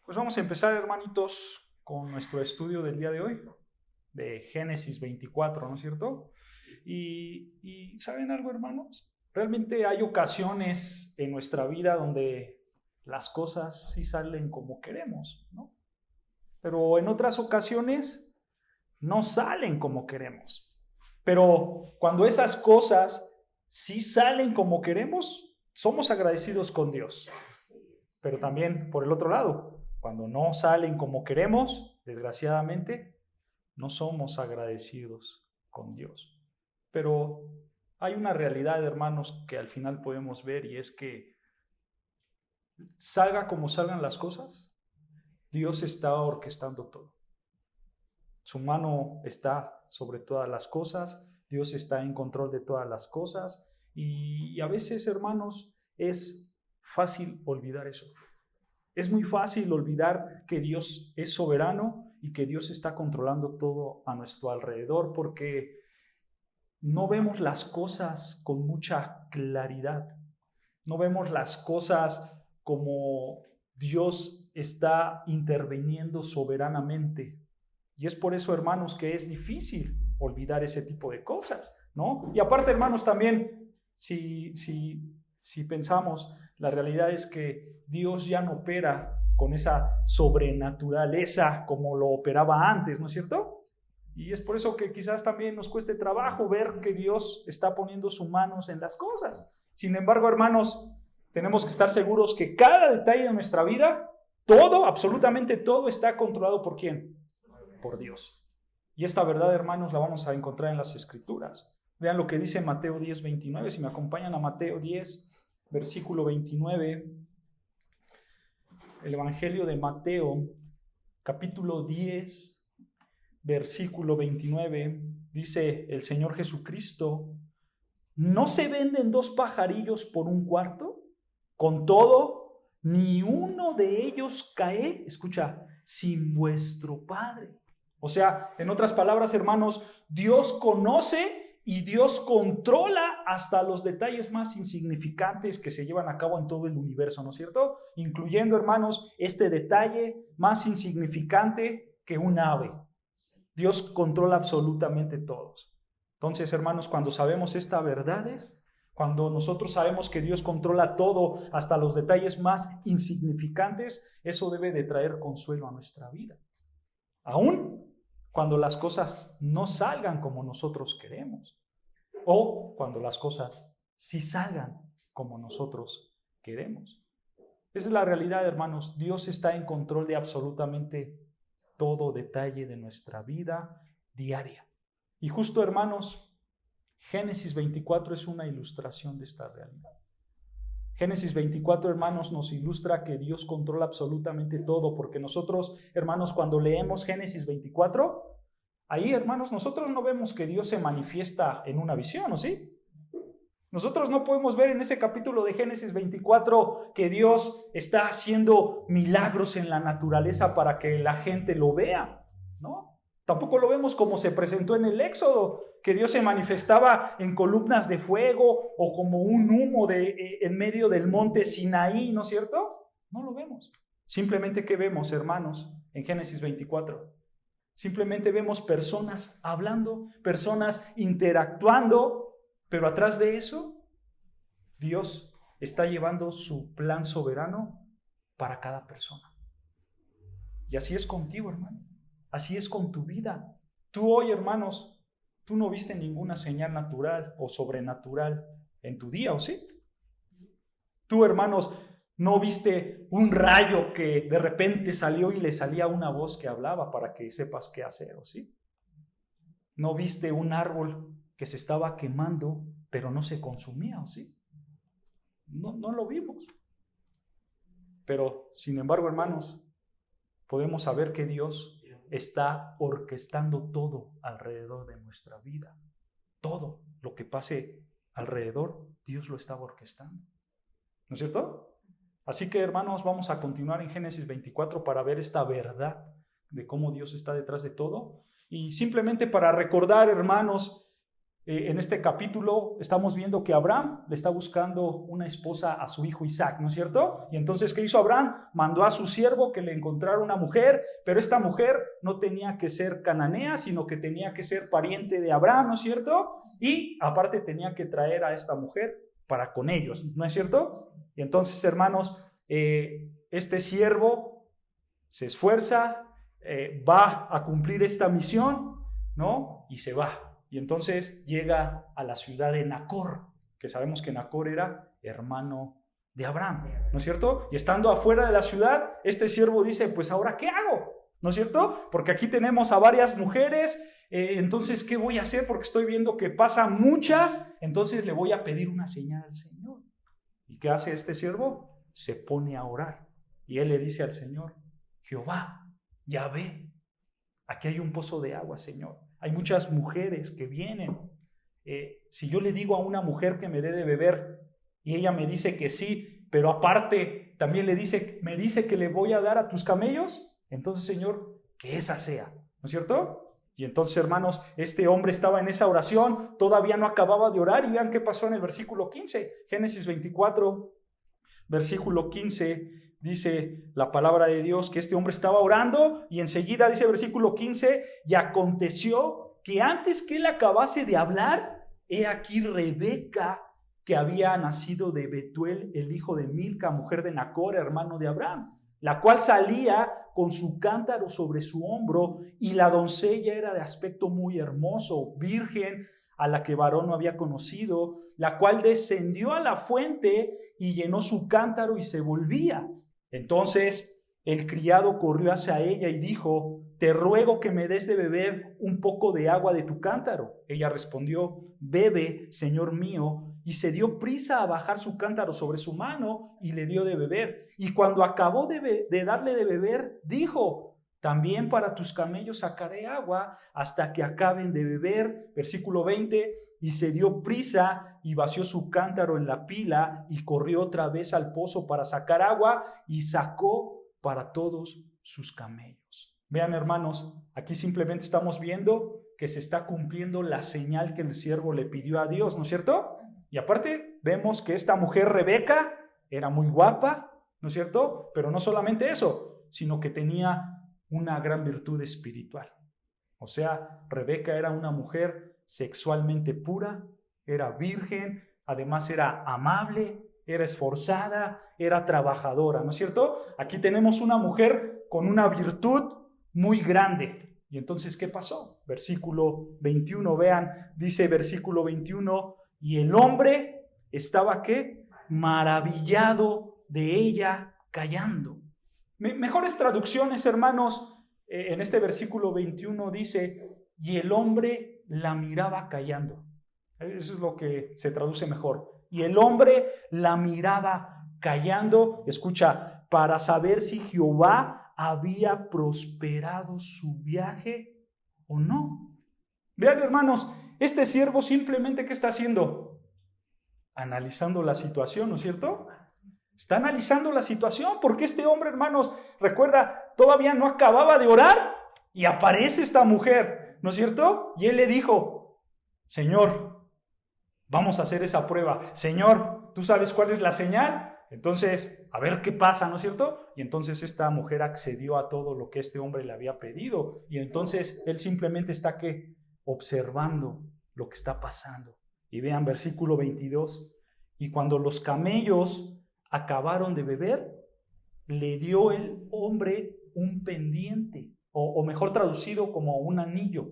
Pues vamos a empezar, hermanitos, con nuestro estudio del día de hoy, de Génesis 24, ¿no es cierto? Y ¿saben algo, hermanos? Realmente hay ocasiones en nuestra vida donde las cosas sí salen como queremos, ¿no? Pero en otras ocasiones no salen como queremos. Pero cuando esas cosas sí salen como queremos, somos agradecidos con Dios. Pero también, por el otro lado, cuando no salen como queremos, desgraciadamente, no somos agradecidos con Dios. Pero hay una realidad, hermanos, que al final podemos ver, y es que salga como salgan las cosas, Dios está orquestando todo. Su mano está sobre todas las cosas, Dios está en control de todas las cosas, y a veces, hermanos, es fácil olvidar eso. Es muy fácil olvidar que Dios es soberano y que Dios está controlando todo a nuestro alrededor, porque no vemos las cosas con mucha claridad. No vemos las cosas como Dios está interviniendo soberanamente. Y es por eso, hermanos, que es difícil olvidar ese tipo de cosas, ¿no? Y aparte, hermanos, también, si pensamos, la realidad es que Dios ya no opera con esa sobrenaturaleza como lo operaba antes, ¿no es cierto? Y es por eso que quizás también nos cueste trabajo ver que Dios está poniendo sus manos en las cosas. Sin embargo, hermanos, tenemos que estar seguros que cada detalle de nuestra vida, todo, absolutamente todo, está controlado ¿por quién? Por Dios. Y esta verdad, hermanos, la vamos a encontrar en las Escrituras. Vean lo que dice Mateo 10, 29. Si me acompañan a Mateo 10, versículo 29. El Evangelio de Mateo, capítulo 10, versículo 29. Dice el Señor Jesucristo: ¿no se venden dos pajarillos por un cuarto? Con todo, ni uno de ellos cae, escucha, sin vuestro Padre. O sea, en otras palabras, hermanos, Dios conoce y Dios controla hasta los detalles más insignificantes que se llevan a cabo en todo el universo, ¿no es cierto? Incluyendo, hermanos, este detalle más insignificante que un ave. Dios controla absolutamente todos. Entonces, hermanos, cuando sabemos estas verdades, cuando nosotros sabemos que Dios controla todo, hasta los detalles más insignificantes, eso debe de traer consuelo a nuestra vida. Aún cuando las cosas no salgan como nosotros queremos, o cuando las cosas sí salgan como nosotros queremos. Esa es la realidad, hermanos. Dios está en control de absolutamente todo detalle de nuestra vida diaria. Y justo, hermanos, Génesis 24 es una ilustración de esta realidad. Génesis 24, hermanos, nos ilustra que Dios controla absolutamente todo, porque nosotros, hermanos, cuando leemos Génesis 24, ahí, hermanos, nosotros no vemos que Dios se manifiesta en una visión, ¿o sí? Nosotros no podemos ver en ese capítulo de Génesis 24 que Dios está haciendo milagros en la naturaleza para que la gente lo vea, ¿no? Tampoco lo vemos como se presentó en el Éxodo, que Dios se manifestaba en columnas de fuego o como un humo en medio del monte Sinaí, ¿no es cierto? No lo vemos. Simplemente, ¿qué vemos, hermanos, en Génesis 24? Simplemente vemos personas hablando, personas interactuando, pero atrás de eso, Dios está llevando su plan soberano para cada persona. Y así es contigo, hermano. Así es con tu vida. Tú hoy, hermanos, tú no viste ninguna señal natural o sobrenatural en tu día, ¿o sí? Tú, hermanos, no viste un rayo que de repente salió y le salía una voz que hablaba para que sepas qué hacer, ¿o sí? No viste un árbol que se estaba quemando, pero no se consumía, ¿o sí? No lo vimos. Pero, sin embargo, hermanos, podemos saber que Dios está orquestando todo alrededor de nuestra vida. Todo lo que pase alrededor, Dios lo está orquestando. ¿No es cierto? Así que, hermanos, vamos a continuar en Génesis 24 para ver esta verdad de cómo Dios está detrás de todo. Y simplemente para recordar, hermanos, en este capítulo estamos viendo que Abraham le está buscando una esposa a su hijo Isaac, ¿no es cierto? Y entonces, ¿qué hizo Abraham? Mandó a su siervo que le encontrara una mujer, pero esta mujer no tenía que ser cananea, sino que tenía que ser pariente de Abraham, ¿no es cierto? Y aparte tenía que traer a esta mujer para con ellos, ¿no es cierto? Y entonces, hermanos, este siervo se esfuerza, va a cumplir esta misión, ¿no? Y se va. Y entonces llega a la ciudad de Nacor, que sabemos que Nacor era hermano de Abraham, ¿no es cierto? Y estando afuera de la ciudad, este siervo dice, pues ahora, ¿qué hago? ¿No es cierto? Porque aquí tenemos a varias mujeres, entonces, ¿qué voy a hacer? Porque estoy viendo que pasan muchas, entonces le voy a pedir una señal al Señor. ¿Y qué hace este siervo? Se pone a orar. Y él le dice al Señor, Jehová, Yahvé, aquí hay un pozo de agua, Señor. Hay muchas mujeres que vienen. Si yo le digo a una mujer que me dé de beber y ella me dice que sí, pero aparte también me dice que le voy a dar a tus camellos, entonces, Señor, que esa sea, ¿no es cierto? Y entonces, hermanos, este hombre estaba en esa oración, todavía no acababa de orar y vean qué pasó en el versículo 15, Génesis 24, versículo 15. Dice la palabra de Dios que este hombre estaba orando y enseguida dice el versículo 15, y aconteció que antes que él acabase de hablar, he aquí Rebeca, que había nacido de Betuel, el hijo de Milca, mujer de Nacor, hermano de Abraham, la cual salía con su cántaro sobre su hombro, y la doncella era de aspecto muy hermoso, virgen, a la que varón no había conocido, la cual descendió a la fuente y llenó su cántaro y se volvía. Entonces el criado corrió hacia ella y dijo, te ruego que me des de beber un poco de agua de tu cántaro. Ella respondió, bebe, señor mío, y se dio prisa a bajar su cántaro sobre su mano y le dio de beber. Y cuando acabó de darle de beber, dijo, también para tus camellos sacaré agua hasta que acaben de beber. Versículo 20, y se dio prisa y vació su cántaro en la pila y corrió otra vez al pozo para sacar agua y sacó para todos sus camellos. Vean, hermanos, aquí simplemente estamos viendo que se está cumpliendo la señal que el siervo le pidió a Dios, ¿no es cierto? Y aparte vemos que esta mujer Rebeca era muy guapa, ¿no es cierto? Pero no solamente eso, sino que tenía una gran virtud espiritual. O sea, Rebeca era una mujer sexualmente pura, era virgen, además era amable, era esforzada, era trabajadora, ¿no es cierto? Aquí tenemos una mujer con una virtud muy grande. Y entonces, ¿qué pasó? Versículo 21, vean, dice versículo 21, y el hombre estaba, ¿qué? Maravillado de ella callando. Mejores traducciones, hermanos, en este versículo 21 dice, y el hombre la miraba callando. Eso es lo que se traduce mejor. Y el hombre la miraba callando, escucha, para saber si Jehová había prosperado su viaje o no. Vean, hermanos, este siervo simplemente, ¿qué está haciendo? Analizando la situación, ¿no es cierto? Está analizando la situación, porque este hombre, hermanos, recuerda, todavía no acababa de orar y aparece esta mujer, ¿no es cierto? Y él le dijo, Señor, vamos a hacer esa prueba. Señor, ¿tú sabes cuál es la señal? Entonces, a ver qué pasa, ¿no es cierto? Y entonces esta mujer accedió a todo lo que este hombre le había pedido. Y entonces él simplemente está observando lo que está pasando. Y vean versículo 22. Y cuando los camellos acabaron de beber, le dio el hombre un pendiente, o mejor traducido como un anillo.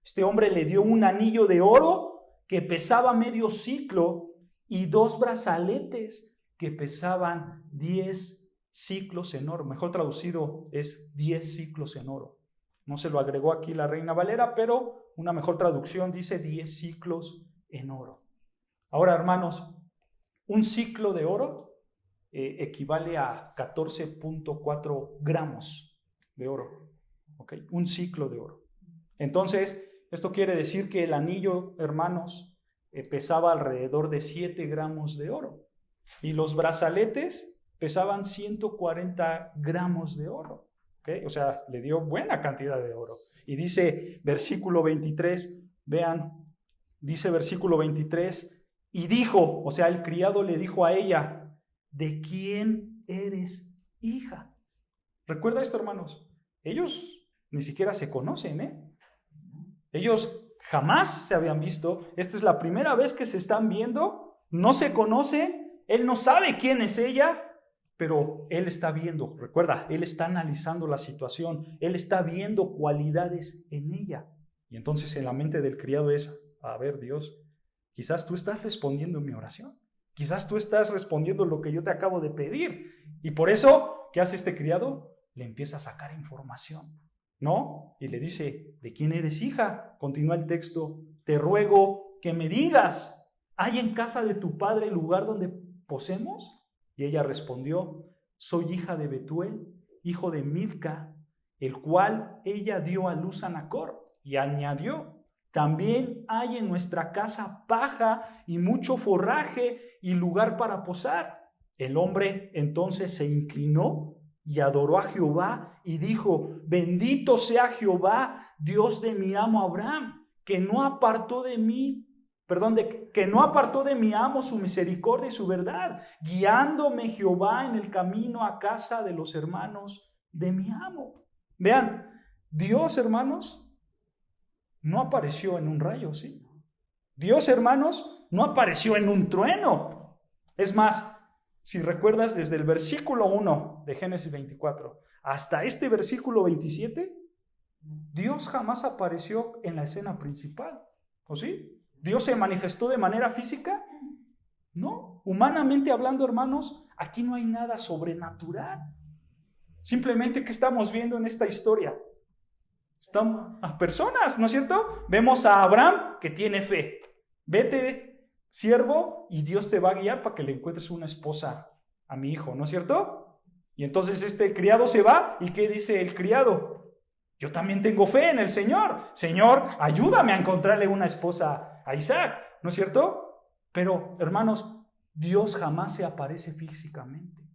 Este hombre le dio un anillo de oro que pesaba medio ciclo y 2 brazaletes que pesaban 10 ciclos en oro. Mejor traducido es 10 ciclos en oro. No se lo agregó aquí la Reina Valera, pero una mejor traducción dice 10 ciclos en oro. Ahora, hermanos, un ciclo de oro equivale a 14.4 gramos de oro. ¿Okay? Un ciclo de oro. Entonces, esto quiere decir que el anillo, hermanos, pesaba alrededor de 7 gramos de oro. Y los brazaletes pesaban 140 gramos de oro. ¿Okay? O sea, le dio buena cantidad de oro. Y dice, versículo 23, vean, Dice versículo 23, y dijo, o sea, el criado le dijo a ella, ¿de quién eres hija? Recuerda esto, hermanos, ellos ni siquiera se conocen, ¿eh? Ellos jamás se habían visto, esta es la primera vez que se están viendo, no se conocen, él no sabe quién es ella, pero él está viendo, recuerda, él está analizando la situación, él está viendo cualidades en ella. Y entonces en la mente del criado es, a ver, Dios, quizás tú estás respondiendo mi oración, quizás tú estás respondiendo lo que yo te acabo de pedir. Y por eso, ¿qué hace este criado? Le empieza a sacar información, ¿no? Y le dice, ¿de quién eres hija? Continúa el texto, te ruego que me digas, ¿hay en casa de tu padre lugar donde posemos? Y ella respondió, soy hija de Betuel, hijo de Milca, el cual ella dio a luz a Nacor. Y añadió, también hay en nuestra casa paja y mucho forraje y lugar para posar. El hombre entonces se inclinó y adoró a Jehová y dijo, bendito sea Jehová, Dios de mi amo Abraham, que no apartó de mi amo su misericordia y su verdad, guiándome Jehová en el camino a casa de los hermanos de mi amo. Vean, Dios, hermanos, no apareció en un rayo, ¿sí? Dios, hermanos, no apareció en un trueno. Es más, si recuerdas desde el versículo 1 de Génesis 24 hasta este versículo 27, Dios jamás apareció en la escena principal, ¿o sí? ¿Dios se manifestó de manera física? No, humanamente hablando, hermanos, aquí no hay nada sobrenatural. Simplemente, ¿qué estamos viendo en esta historia? Están a personas, ¿no es cierto? Vemos a Abraham que tiene fe. Vete, siervo, y Dios te va a guiar para que le encuentres una esposa a mi hijo, ¿no es cierto? Y entonces este criado se va, ¿y qué dice el criado? Yo también tengo fe en el Señor. Señor, ayúdame a encontrarle una esposa a Isaac, ¿no es cierto? Pero, hermanos, Dios jamás se aparece físicamente.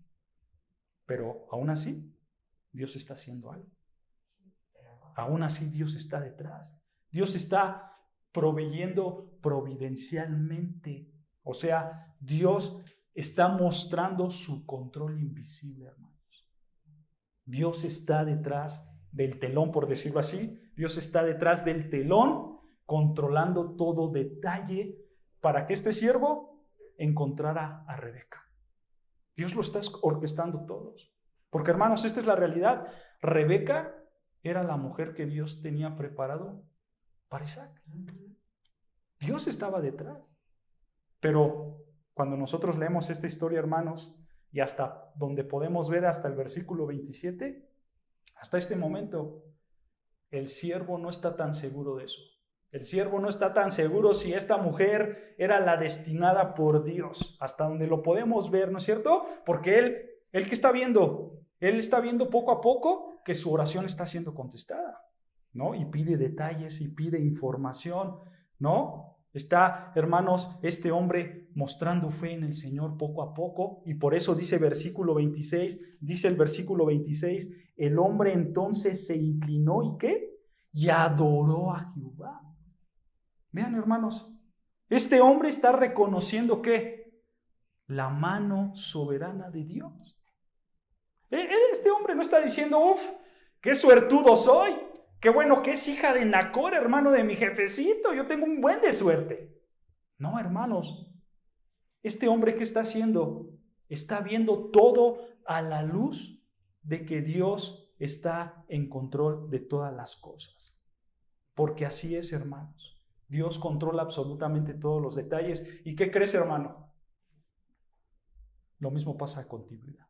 Pero aún así, Dios está haciendo algo. Aún así, Dios está detrás. Dios está proveyendo providencialmente. O sea, Dios está mostrando su control invisible, hermanos. Dios está detrás del telón, por decirlo así. Dios está detrás del telón, controlando todo detalle para que este siervo encontrara a Rebeca. Dios lo está orquestando todos. Porque, hermanos, esta es la realidad. Rebeca era la mujer que Dios tenía preparado para Isaac. Dios estaba detrás. Pero cuando nosotros leemos esta historia, hermanos, y hasta donde podemos ver hasta el versículo 27, hasta este momento, el siervo no está tan seguro de eso. El siervo no está tan seguro si esta mujer era la destinada por Dios, hasta donde lo podemos ver, ¿no es cierto? Porque él ¿qué está viendo? Él está viendo poco a poco que su oración está siendo contestada, ¿no? Y pide detalles y pide información, ¿no? Está, hermanos, este hombre mostrando fe en el Señor poco a poco, y por eso dice el versículo 26, el hombre entonces se inclinó y ¿qué? Y adoró a Jehová. Vean, hermanos, este hombre está reconociendo que la mano soberana de Dios. Este hombre no está diciendo, uf, qué suertudo soy, qué bueno que es hija de Nacor, hermano de mi jefecito, yo tengo un buen de suerte. No, hermanos, este hombre, ¿qué está haciendo? Está viendo todo a la luz de que Dios está en control de todas las cosas. Porque así es, hermanos. Dios controla absolutamente todos los detalles. ¿Y qué crees, hermano? Lo mismo pasa con tu vida.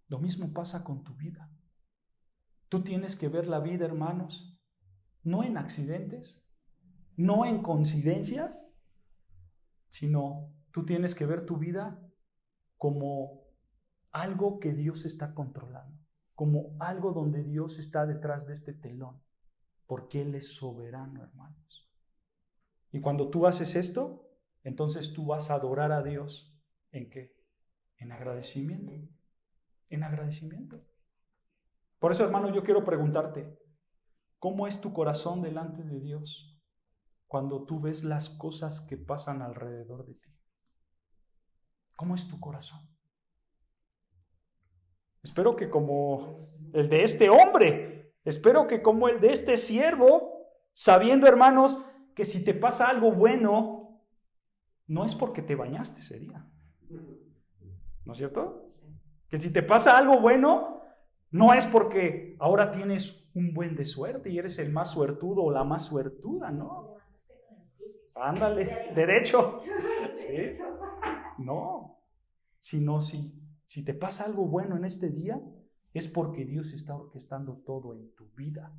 Lo mismo pasa con tu vida. Tú tienes que ver la vida, hermanos, no en accidentes, no en coincidencias, sino tú tienes que ver tu vida como algo que Dios está controlando, como algo donde Dios está detrás de este telón, porque Él es soberano, hermanos. Y cuando tú haces esto, entonces tú vas a adorar a Dios. ¿En qué? En agradecimiento. En agradecimiento. Por eso, hermano, yo quiero preguntarte, ¿cómo es tu corazón delante de Dios cuando tú ves las cosas que pasan alrededor de ti? ¿Cómo es tu corazón? Espero que como el de este hombre, espero que como el de este siervo, sabiendo, hermanos, que si te pasa algo bueno, no es porque te bañaste ese día. ¿No es cierto? Que si te pasa algo bueno, no es porque ahora tienes un buen de suerte y eres el más suertudo o la más suertuda, ¿no? Ándale, derecho. ¿Sí? No. Sino si te pasa algo bueno en este día, es porque Dios está orquestando todo en tu vida.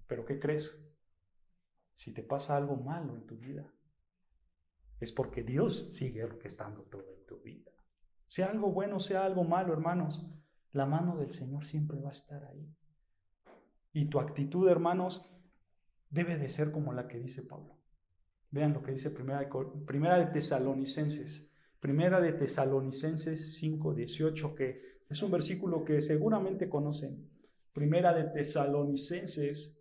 ¿Pero qué crees? Si te pasa algo malo en tu vida, es porque Dios sigue orquestando todo en tu vida. Sea algo bueno, sea algo malo, hermanos, la mano del Señor siempre va a estar ahí. Y tu actitud, hermanos, debe de ser como la que dice Pablo. Vean lo que dice Primera de Tesalonicenses 5:18, que es un versículo que seguramente conocen. Primera de Tesalonicenses,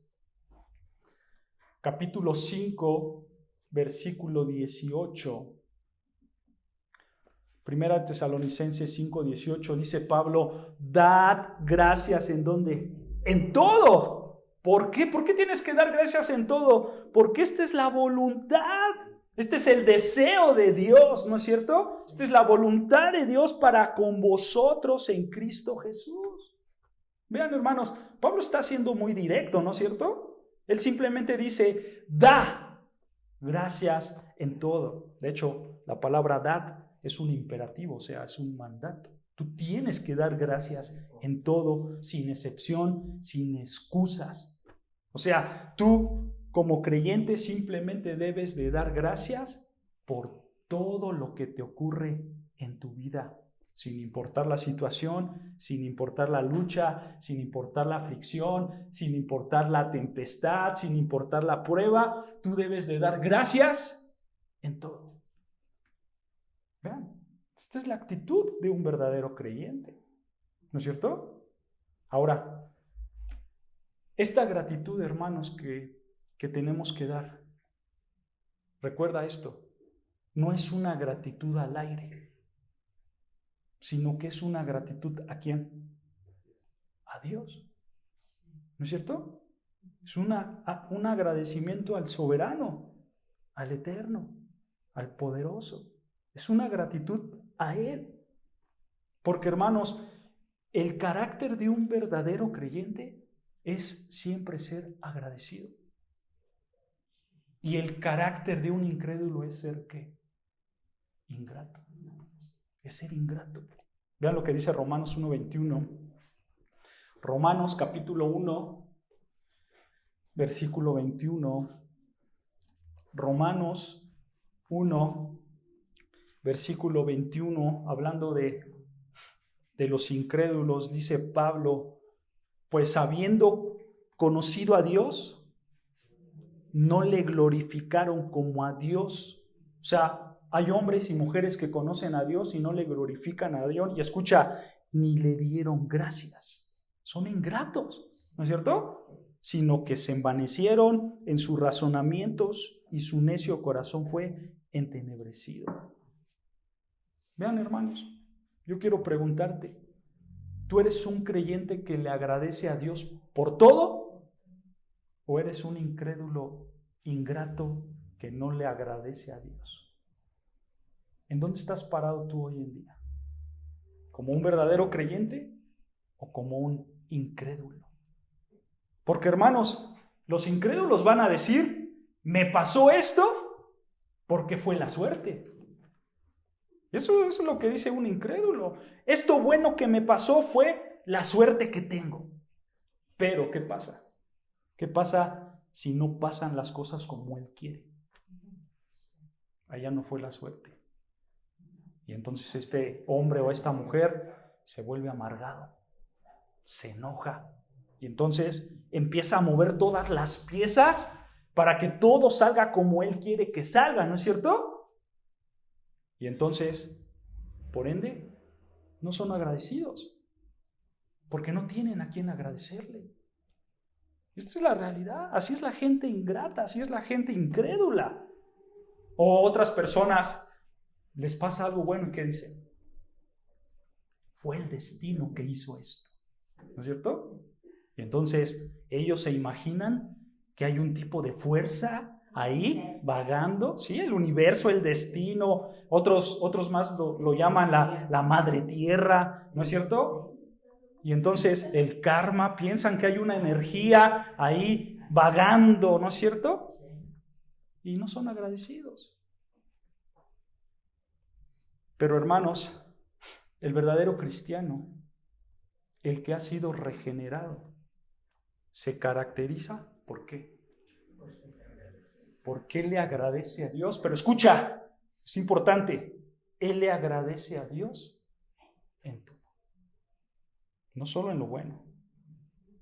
capítulo 5, versículo 18. Primera de Tesalonicenses 5:18 dice Pablo, dad gracias ¿en dónde? En todo. ¿Por qué? ¿Por qué tienes que dar gracias en todo? Porque esta es la voluntad. Este es el deseo de Dios, ¿no es cierto? Esta es la voluntad de Dios para con vosotros en Cristo Jesús. Vean, hermanos, Pablo está siendo muy directo, ¿no es cierto? Él simplemente dice, da gracias en todo. De hecho, la palabra dad es un imperativo, o sea, es un mandato. Tú tienes que dar gracias en todo, sin excepción, sin excusas. O sea, tú como creyente simplemente debes de dar gracias por todo lo que te ocurre en tu vida, sin importar la situación, sin importar la lucha, sin importar la aflicción, sin importar la tempestad, sin importar la prueba, tú debes de dar gracias en todo. Vean, esta es la actitud de un verdadero creyente, ¿no es cierto? Ahora, esta gratitud, hermanos, que tenemos que dar, recuerda esto, no es una gratitud al aire, sino que es una gratitud ¿a quién? A Dios, ¿no es cierto? Es un agradecimiento al soberano, al eterno, al poderoso. Es una gratitud a Él. Porque, hermanos, el carácter de un verdadero creyente es siempre ser agradecido. Y el carácter de un incrédulo es ser ¿qué? Ingrato. Es ser ingrato. Vean lo que dice Romanos 1:21. Romanos capítulo 1, versículo 21. Romanos 1, versículo 21, hablando de los incrédulos, dice Pablo, pues habiendo conocido a Dios, no le glorificaron como a Dios. O sea, hay hombres y mujeres que conocen a Dios y no le glorifican a Dios. Y escucha, ni le dieron gracias. Son ingratos, ¿no es cierto? Sino que se envanecieron en sus razonamientos y su necio corazón fue entenebrecido. Vean, hermanos, yo quiero preguntarte, ¿tú eres un creyente que le agradece a Dios por todo? ¿O eres un incrédulo ingrato que no le agradece a Dios? ¿En dónde estás parado tú hoy en día? ¿Como un verdadero creyente o como un incrédulo? Porque, hermanos, los incrédulos van a decir, me pasó esto porque fue la suerte. Eso es lo que dice un incrédulo. Esto bueno que me pasó fue la suerte que tengo. Pero, ¿qué pasa? ¿Qué pasa si no pasan las cosas como Él quiere? Allá no fue la suerte. Y entonces este hombre o esta mujer se vuelve amargado, se enoja. Y entonces empieza a mover todas las piezas para que todo salga como Él quiere que salga, ¿no es cierto? Y entonces, por ende, no son agradecidos, porque no tienen a quién agradecerle. Esta es la realidad. Así es la gente ingrata, así es la gente incrédula. O otras personas les pasa algo bueno y ¿qué dicen? Fue el destino que hizo esto. ¿No es cierto? Y entonces ellos se imaginan que hay un tipo de fuerza ahí vagando, ¿sí? El universo, el destino, otros más lo llaman la madre tierra, ¿no es cierto? Y entonces el karma, piensan que hay una energía ahí vagando, ¿no es cierto? Y no son agradecidos. Pero hermanos, el verdadero cristiano, el que ha sido regenerado, se caracteriza, ¿por qué? Porque él le agradece a Dios. Pero escucha, es importante, él le agradece a Dios en todo. No solo en lo bueno,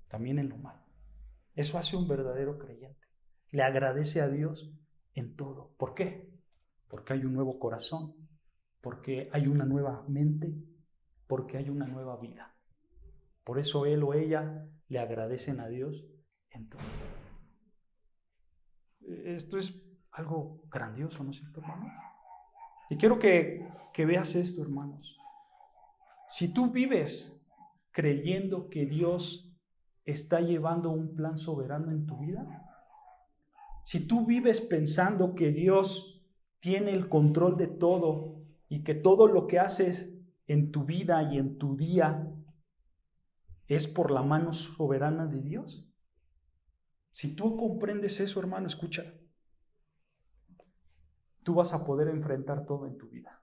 también en lo malo. Eso hace un verdadero creyente. Le agradece a Dios en todo. ¿Por qué? Porque hay un nuevo corazón, porque hay una nueva mente, porque hay una nueva vida. Por eso él o ella le agradecen a Dios en todo. Esto es algo grandioso, ¿no es cierto, hermanos? Y quiero que veas esto, hermanos. Si tú vives creyendo que Dios está llevando un plan soberano en tu vida, si tú vives pensando que Dios tiene el control de todo y que todo lo que haces en tu vida y en tu día es por la mano soberana de Dios, si tú comprendes eso, hermano, escucha, tú vas a poder enfrentar todo en tu vida.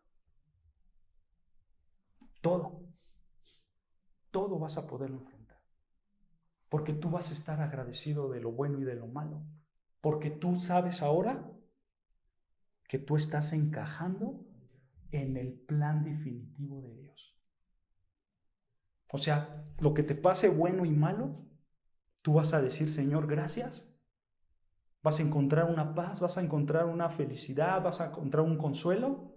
Todo vas a poderlo enfrentar. Porque tú vas a estar agradecido de lo bueno y de lo malo. Porque tú sabes ahora que tú estás encajando en el plan definitivo de Dios. O sea, lo que te pase bueno y malo, tú vas a decir, Señor, gracias. Vas a encontrar una paz, vas a encontrar una felicidad, vas a encontrar un consuelo,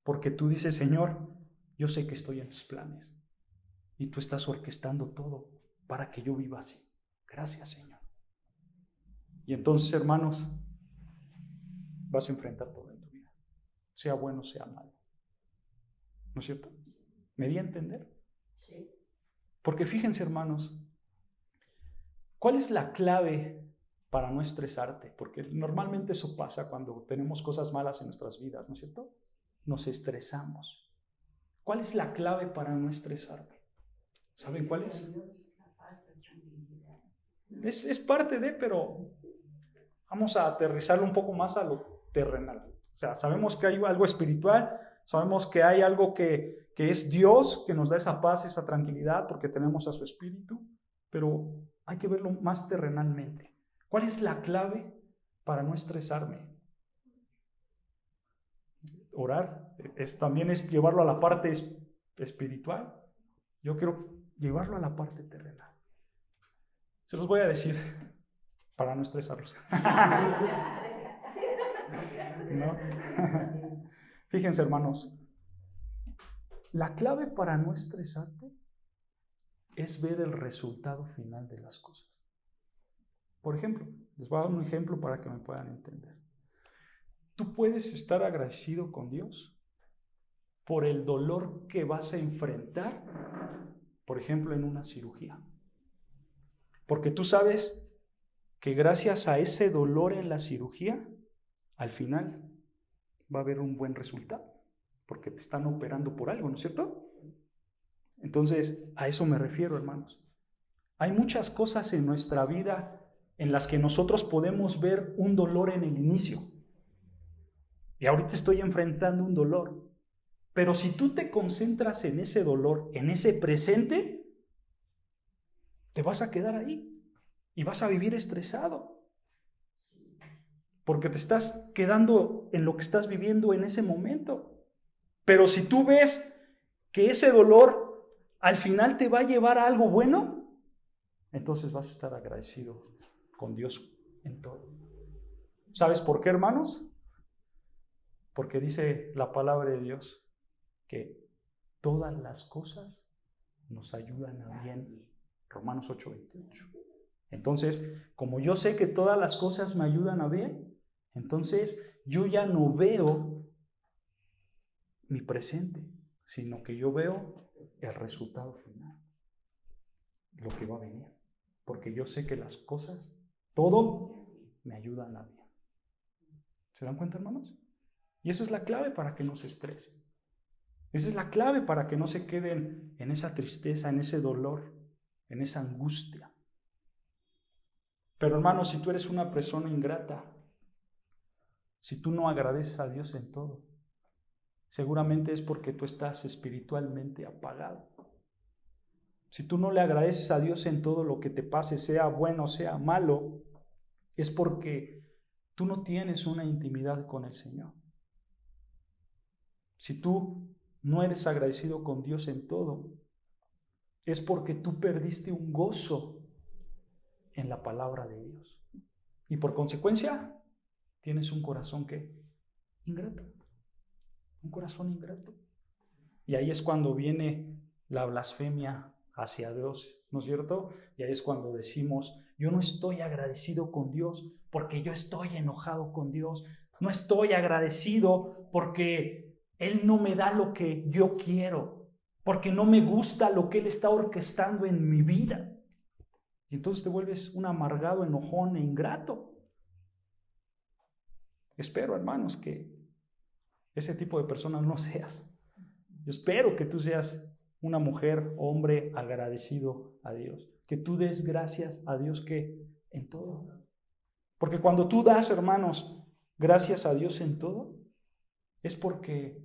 porque tú dices, Señor, yo sé que estoy en tus planes y tú estás orquestando todo para que yo viva así. Gracias, Señor. Y entonces, hermanos, vas a enfrentar todo en tu vida, sea bueno, sea malo. ¿No es cierto? ¿Me di a entender? Sí. Porque fíjense, hermanos, ¿cuál es la clave para no estresarte? Porque normalmente eso pasa cuando tenemos cosas malas en nuestras vidas, ¿no es cierto? Nos estresamos. ¿Cuál es la clave para no estresarme? ¿Saben cuál es? Es parte de, pero vamos a aterrizarlo un poco más a lo terrenal. O sea, sabemos que hay algo espiritual, sabemos que hay algo que es Dios, que nos da esa paz, esa tranquilidad, porque tenemos a su espíritu, pero hay que verlo más terrenalmente. ¿Cuál es la clave para no estresarme? Orar también es llevarlo a la parte espiritual. Yo quiero llevarlo a la parte terrenal. Se los voy a decir para no estresarlos. ¿No? Fíjense, hermanos, la clave para no estresarte es ver el resultado final de las cosas. Por ejemplo, les voy a dar un ejemplo para que me puedan entender. Tú puedes estar agradecido con Dios por el dolor que vas a enfrentar, por ejemplo, en una cirugía. Porque tú sabes que gracias a ese dolor en la cirugía, al final va a haber un buen resultado, porque te están operando por algo, ¿no es cierto? Entonces, a eso me refiero, hermanos. Hay muchas cosas en nuestra vida en las que nosotros podemos ver un dolor en el inicio. Y ahorita estoy enfrentando un dolor. Pero si tú te concentras en ese dolor, en ese presente, te vas a quedar ahí y vas a vivir estresado. Porque te estás quedando en lo que estás viviendo en ese momento. Pero si tú ves que ese dolor al final te va a llevar a algo bueno, entonces vas a estar agradecido con Dios en todo. ¿Sabes por qué, hermanos? Porque dice la palabra de Dios que todas las cosas nos ayudan a bien. Romanos 8:28. Entonces, como yo sé que todas las cosas me ayudan a ver, entonces yo ya no veo mi presente, sino que yo veo el resultado final, lo que va a venir. Porque yo sé que las cosas, todo me ayudan a bien. ¿Se dan cuenta, hermanos? Y esa es la clave para que no se estresen. Esa es la clave para que no se queden en esa tristeza, en ese dolor, en esa angustia. Pero hermanos, si tú eres una persona ingrata, si tú no agradeces a Dios en todo, seguramente es porque tú estás espiritualmente apagado. Si tú no le agradeces a Dios en todo lo que te pase, sea bueno, sea malo, es porque tú no tienes una intimidad con el Señor. Si tú no eres agradecido con Dios en todo, es porque tú perdiste un gozo en la palabra de Dios. Y por consecuencia, tienes un corazón que ingrato. Un corazón ingrato. Y ahí es cuando viene la blasfemia hacia Dios, ¿no es cierto? Y ahí es cuando decimos, yo no estoy agradecido con Dios porque yo estoy enojado con Dios. No estoy agradecido porque Él no me da lo que yo quiero, porque no me gusta lo que Él está orquestando en mi vida. Y entonces te vuelves un amargado, enojón e ingrato. Espero, hermanos, que ese tipo de personas no seas. Yo espero que tú seas una mujer, hombre agradecido a Dios. Que tú des gracias a Dios que en todo. Porque cuando tú das, hermanos, gracias a Dios en todo, es porque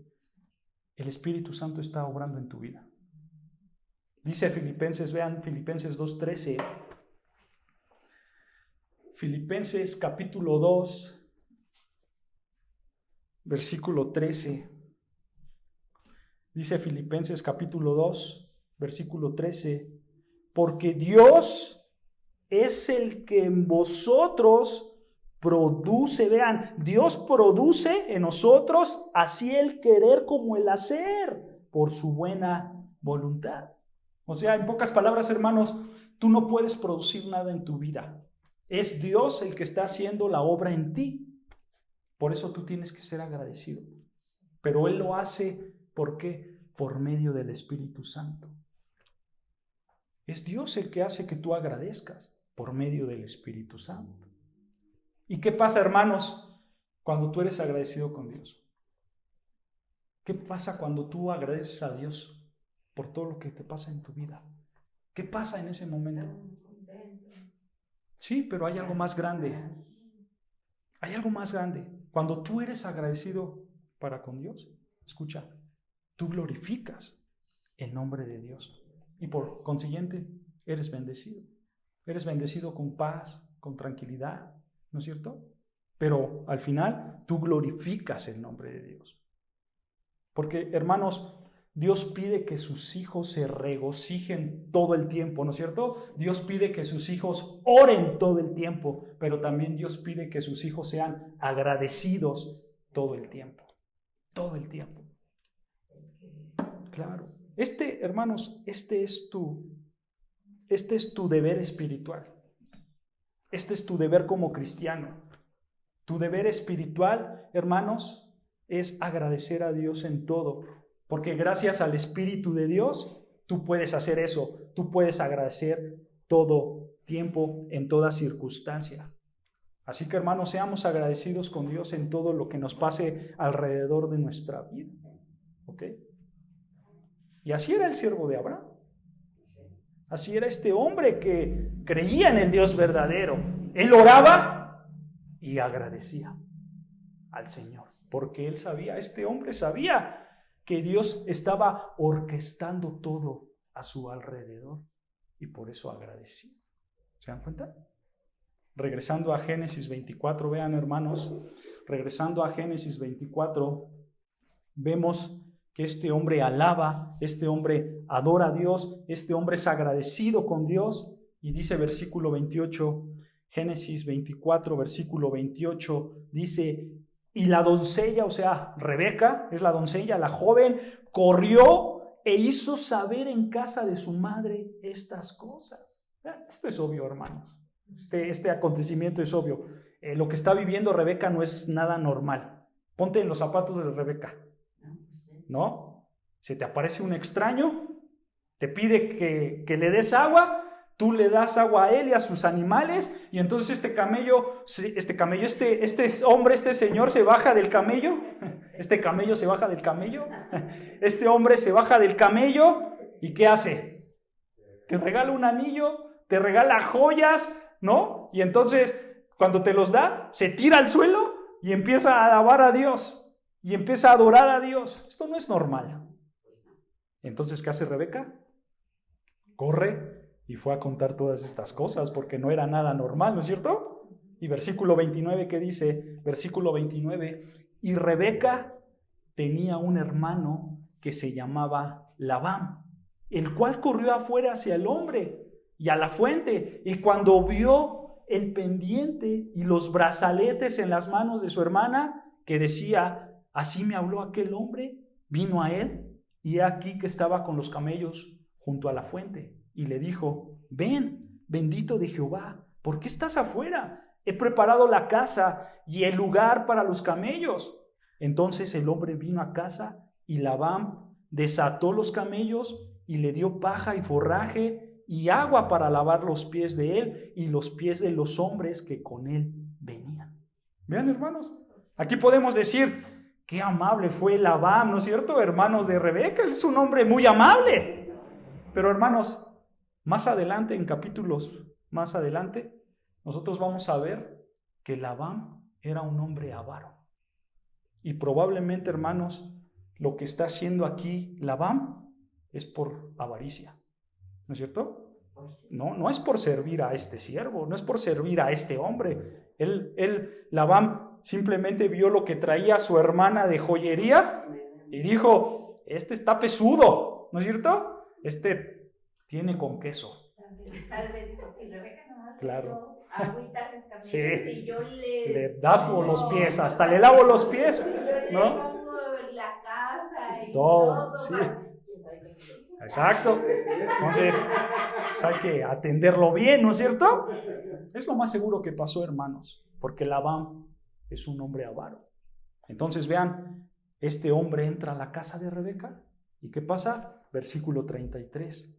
el Espíritu Santo está obrando en tu vida. Dice Filipenses, vean Filipenses 2:13. Filipenses capítulo 2, versículo 13. Dice Filipenses capítulo 2, versículo 13. Porque Dios es el que en vosotros produce, vean, Dios produce en nosotros así el querer como el hacer por su buena voluntad. O sea, en pocas palabras, hermanos, tú no puedes producir nada en tu vida. Es Dios el que está haciendo la obra en ti. Por eso tú tienes que ser agradecido. Pero Él lo hace, ¿por qué? Por medio del Espíritu Santo. Es Dios el que hace que tú agradezcas por medio del Espíritu Santo. ¿Y qué pasa, hermanos, cuando tú eres agradecido con Dios? ¿Qué pasa cuando tú agradeces a Dios por todo lo que te pasa en tu vida? ¿Qué pasa en ese momento? Sí, pero hay algo más grande. Hay algo más grande. Cuando tú eres agradecido para con Dios, escucha, tú glorificas el nombre de Dios. Y por consiguiente, eres bendecido. Eres bendecido con paz, con tranquilidad, ¿no es cierto? Pero al final, tú glorificas el nombre de Dios. Porque, hermanos, Dios pide que sus hijos se regocijen todo el tiempo, ¿no es cierto? Dios pide que sus hijos oren todo el tiempo, pero también Dios pide que sus hijos sean agradecidos todo el tiempo. Todo el tiempo. Claro. Hermanos, este es tu deber espiritual. Este es tu deber como cristiano. Tu deber espiritual, hermanos, es agradecer a Dios en todo. Porque gracias al Espíritu de Dios, tú puedes hacer eso. Tú puedes agradecer todo tiempo, en toda circunstancia. Así que, hermanos, seamos agradecidos con Dios en todo lo que nos pase alrededor de nuestra vida. ¿Ok? Y así era el siervo de Abraham. Así era este hombre que creía en el Dios verdadero. Él oraba y agradecía al Señor. Porque él sabía, este hombre sabía que Dios estaba orquestando todo a su alrededor. Y por eso agradecía. ¿Se dan cuenta? Regresando a Génesis 24, vean, hermanos, regresando a Génesis 24, vemos que este hombre alaba, este hombre adora a Dios, este hombre es agradecido con Dios. Y dice versículo 28, Génesis 24, versículo 28, dice, y la doncella, o sea, Rebeca, es la doncella, la joven, corrió e hizo saber en casa de su madre estas cosas. Esto es obvio, hermanos. Este acontecimiento es obvio. Lo que está viviendo Rebeca no es nada normal. Ponte en los zapatos de Rebeca, ¿no? Se te aparece un extraño, te pide que le des agua, tú le das agua a él y a sus animales, y entonces este hombre, este señor se baja del camello, este camello se baja del camello, este hombre se baja del camello, ¿y qué hace? Te regala un anillo, te regala joyas, ¿no? Y entonces, cuando te los da, se tira al suelo y empieza a alabar a Dios, y empieza a adorar a Dios. Esto no es normal. Entonces, ¿qué hace Rebeca? Corre y fue a contar todas estas cosas porque no era nada normal, ¿no es cierto? Y versículo 29, ¿qué dice? Versículo 29, y Rebeca tenía un hermano que se llamaba Labán, el cual corrió afuera hacia el hombre y a la fuente, y cuando vio el pendiente y los brazaletes en las manos de su hermana, que decía, así me habló aquel hombre, vino a él, y he aquí que estaba con los camellos junto a la fuente, y le dijo, ven, bendito de Jehová, ¿por qué estás afuera? He preparado la casa y el lugar para los camellos. Entonces el hombre vino a casa, y Labán desató los camellos y le dio paja y forraje y agua para lavar los pies de él y los pies de los hombres que con él venían. Vean, hermanos, aquí podemos decir, qué amable fue Labán, ¿no es cierto? Hermanos de Rebeca, él es un hombre muy amable. Pero hermanos, más adelante, en capítulos más adelante, nosotros vamos a ver que Labán era un hombre avaro. Y probablemente, hermanos, lo que está haciendo aquí Labán es por avaricia, ¿no es cierto? No es por servir a este siervo, no es por servir a este hombre. Labán simplemente vio lo que traía su hermana de joyería y dijo, este está pesudo, ¿no es cierto? Este tiene con queso. Tal vez si Rebeca no, claro. agüitas escameras, Sí. y yo le lavo los pies, hasta le lavo los pies, ¿no? Le pongo la casa y todo, sí. Para... Exacto. Entonces, pues hay que atenderlo bien, ¿no es cierto? Es lo más seguro que pasó, hermanos, porque Labán es un hombre avaro. Entonces, vean, este hombre entra a la casa de Rebeca, ¿y qué pasa? Versículo 33,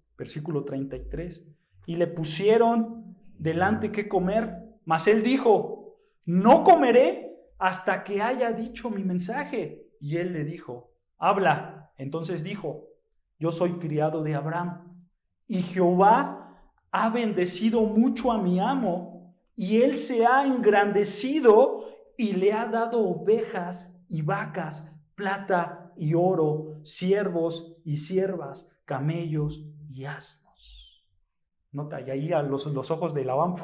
y le pusieron delante qué comer, mas él dijo, no comeré hasta que haya dicho mi mensaje. Y él le dijo, habla. Entonces dijo, yo soy criado de Abraham, y Jehová ha bendecido mucho a mi amo, y él se ha engrandecido y le ha dado ovejas y vacas, plata y oro, siervos y siervas, camellos y asnos. Nota, y ahí los ojos de Labán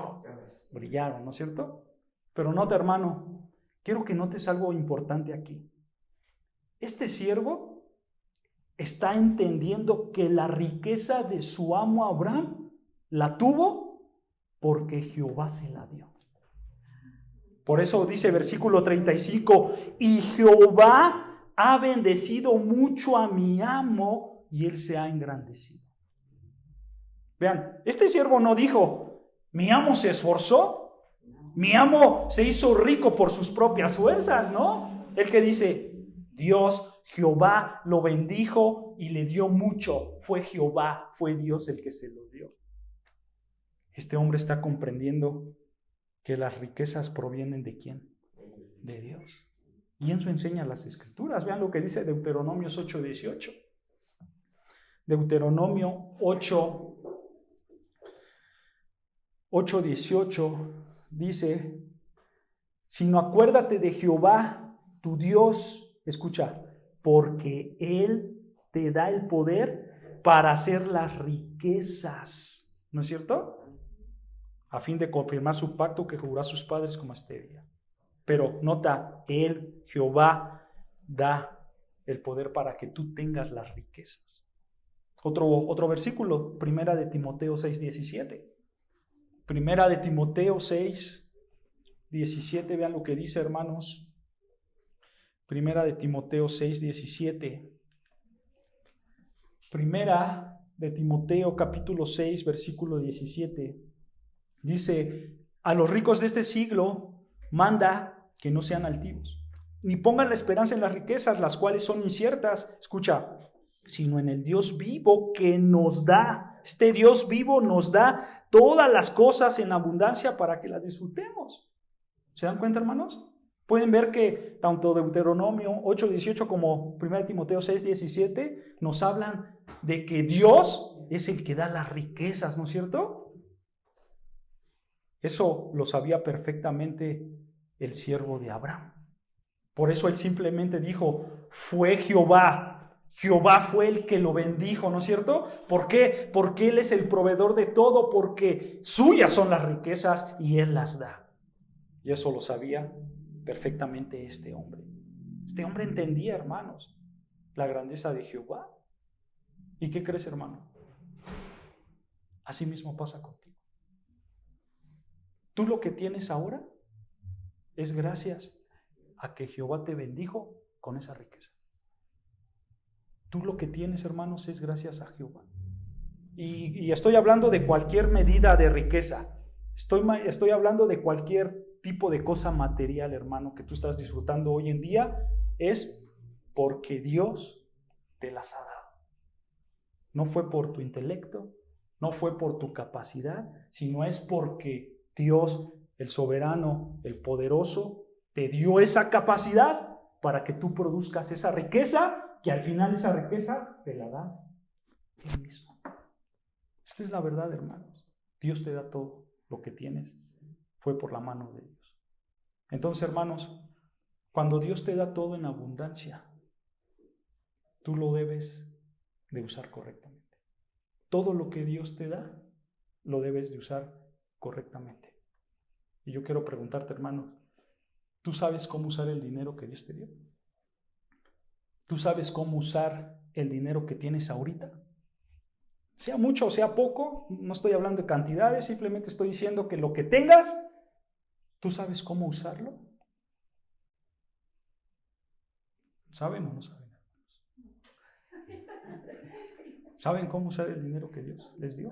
brillaron, ¿no es cierto? Pero nota, hermano, quiero que notes algo importante aquí. Este siervo está entendiendo que la riqueza de su amo Abraham la tuvo porque Jehová se la dio. Por eso dice versículo 35, y Jehová ha bendecido mucho a mi amo y él se ha engrandecido. Vean, este siervo no dijo, mi amo se esforzó, mi amo se hizo rico por sus propias fuerzas, ¿no? El que dice, Dios, Jehová lo bendijo y le dio mucho. Fue Jehová, fue Dios el que se lo dio. Este hombre está comprendiendo que las riquezas provienen ¿de quién? De Dios. Y eso enseña las Escrituras. Vean lo que dice Deuteronomio 8:18. Deuteronomio 8:18 dice, sino acuérdate de Jehová, tu Dios, escucha, porque Él te da el poder para hacer las riquezas, ¿no es cierto? A fin de confirmar su pacto que juró a sus padres como este día. Pero nota, Él, Jehová, da el poder para que tú tengas las riquezas. Otro versículo, Primera de Timoteo 6:17. Primera de Timoteo 6:17, vean lo que dice, hermanos. Primera de Timoteo 6:17. Primera de Timoteo capítulo 6, versículo 17. Dice, a los ricos de este siglo manda que no sean altivos, ni pongan la esperanza en las riquezas, las cuales son inciertas. Escucha, sino en el Dios vivo que nos da. Este Dios vivo nos da todas las cosas en abundancia para que las disfrutemos. ¿Se dan cuenta, hermanos? Pueden ver que tanto Deuteronomio 8:18 como 1 Timoteo 6:17 nos hablan de que Dios es el que da las riquezas, ¿no es cierto? Eso lo sabía perfectamente el siervo de Abraham. Por eso él simplemente dijo, fue Jehová. Jehová fue el que lo bendijo, ¿no es cierto? ¿Por qué? Porque Él es el proveedor de todo, porque suyas son las riquezas y Él las da. Y eso lo sabía perfectamente este hombre. Este hombre entendía, hermanos, la grandeza de Jehová. ¿Y qué crees, hermano? Así mismo pasa contigo. Tú lo que tienes ahora es gracias a que Jehová te bendijo con esa riqueza. Tú lo que tienes, hermanos, es gracias a Jehová. Y estoy hablando de cualquier medida de riqueza. Estoy hablando de cualquier tipo de cosa material, hermano, que tú estás disfrutando hoy en día. Es porque Dios te las ha dado. No fue por tu intelecto, no fue por tu capacidad, sino es porque Dios, el soberano, el poderoso, te dio esa capacidad para que tú produzcas esa riqueza, que al final esa riqueza te la da Él mismo. Esta es la verdad, hermanos. Dios te da todo lo que tienes. Fue por la mano de Dios. Entonces, hermanos, cuando Dios te da todo en abundancia, tú lo debes de usar correctamente. Todo lo que Dios te da, lo debes de usar correctamente. Y yo quiero preguntarte, hermanos, ¿tú sabes cómo usar el dinero que Dios te dio? ¿Tú sabes cómo usar el dinero que tienes ahorita? Sea mucho o sea poco, no estoy hablando de cantidades, simplemente estoy diciendo que lo que tengas, ¿tú sabes cómo usarlo? ¿Saben o no saben? ¿Saben cómo usar el dinero que Dios les dio?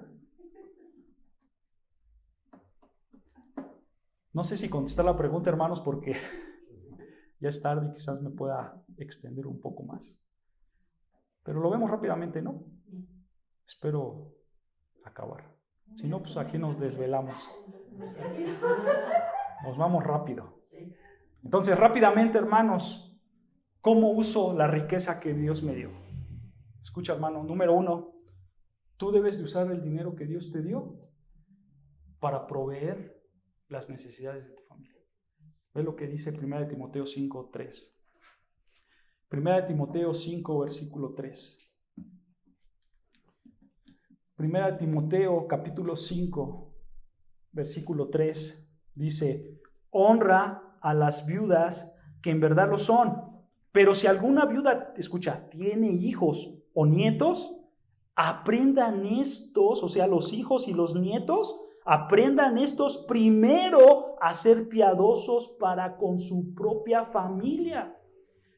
No sé si contestar la pregunta, hermanos, porque ya es tarde y quizás me pueda extender un poco más. Pero lo vemos rápidamente, ¿no? Espero acabar. Si no, pues aquí nos desvelamos. Nos vamos rápido. Entonces, rápidamente, hermanos, ¿cómo uso la riqueza que Dios me dio? Escucha, hermano, número 1, tú debes de usar el dinero que Dios te dio para proveer las necesidades de tu familia. Ve lo que dice 1 Timoteo 5:3. 1 Timoteo 5, versículo 3. 1 Timoteo capítulo 5, versículo 3, dice, honra a las viudas que en verdad lo son, pero si alguna viuda, escucha, tiene hijos o nietos, aprendan estos, o sea, los hijos y los nietos, aprendan estos primero a ser piadosos para con su propia familia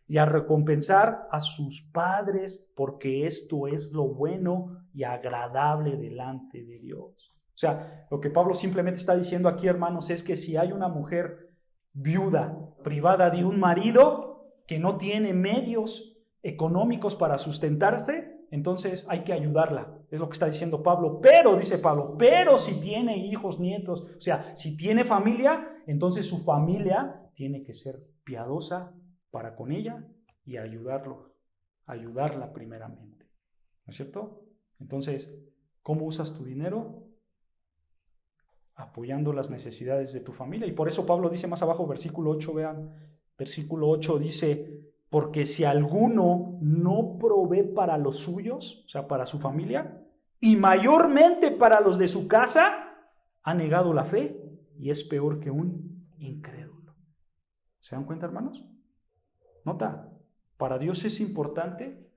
y a recompensar a sus padres, porque esto es lo bueno y agradable delante de Dios. O sea, lo que Pablo simplemente está diciendo aquí, hermanos, es que si hay una mujer viuda, privada de un marido que no tiene medios económicos para sustentarse, entonces hay que ayudarla. Es lo que está diciendo Pablo. Pero, dice Pablo, pero si tiene hijos, nietos, o sea, si tiene familia, entonces su familia tiene que ser piadosa para con ella y ayudarla primeramente. ¿No es cierto? Entonces, ¿cómo usas tu dinero? Apoyando las necesidades de tu familia. Y por eso Pablo dice más abajo, versículo 8, vean, versículo 8 dice, porque si alguno no provee para los suyos, o sea, para su familia, y mayormente para los de su casa, ha negado la fe y es peor que un incrédulo. ¿Se dan cuenta, hermanos? Nota, para Dios es importante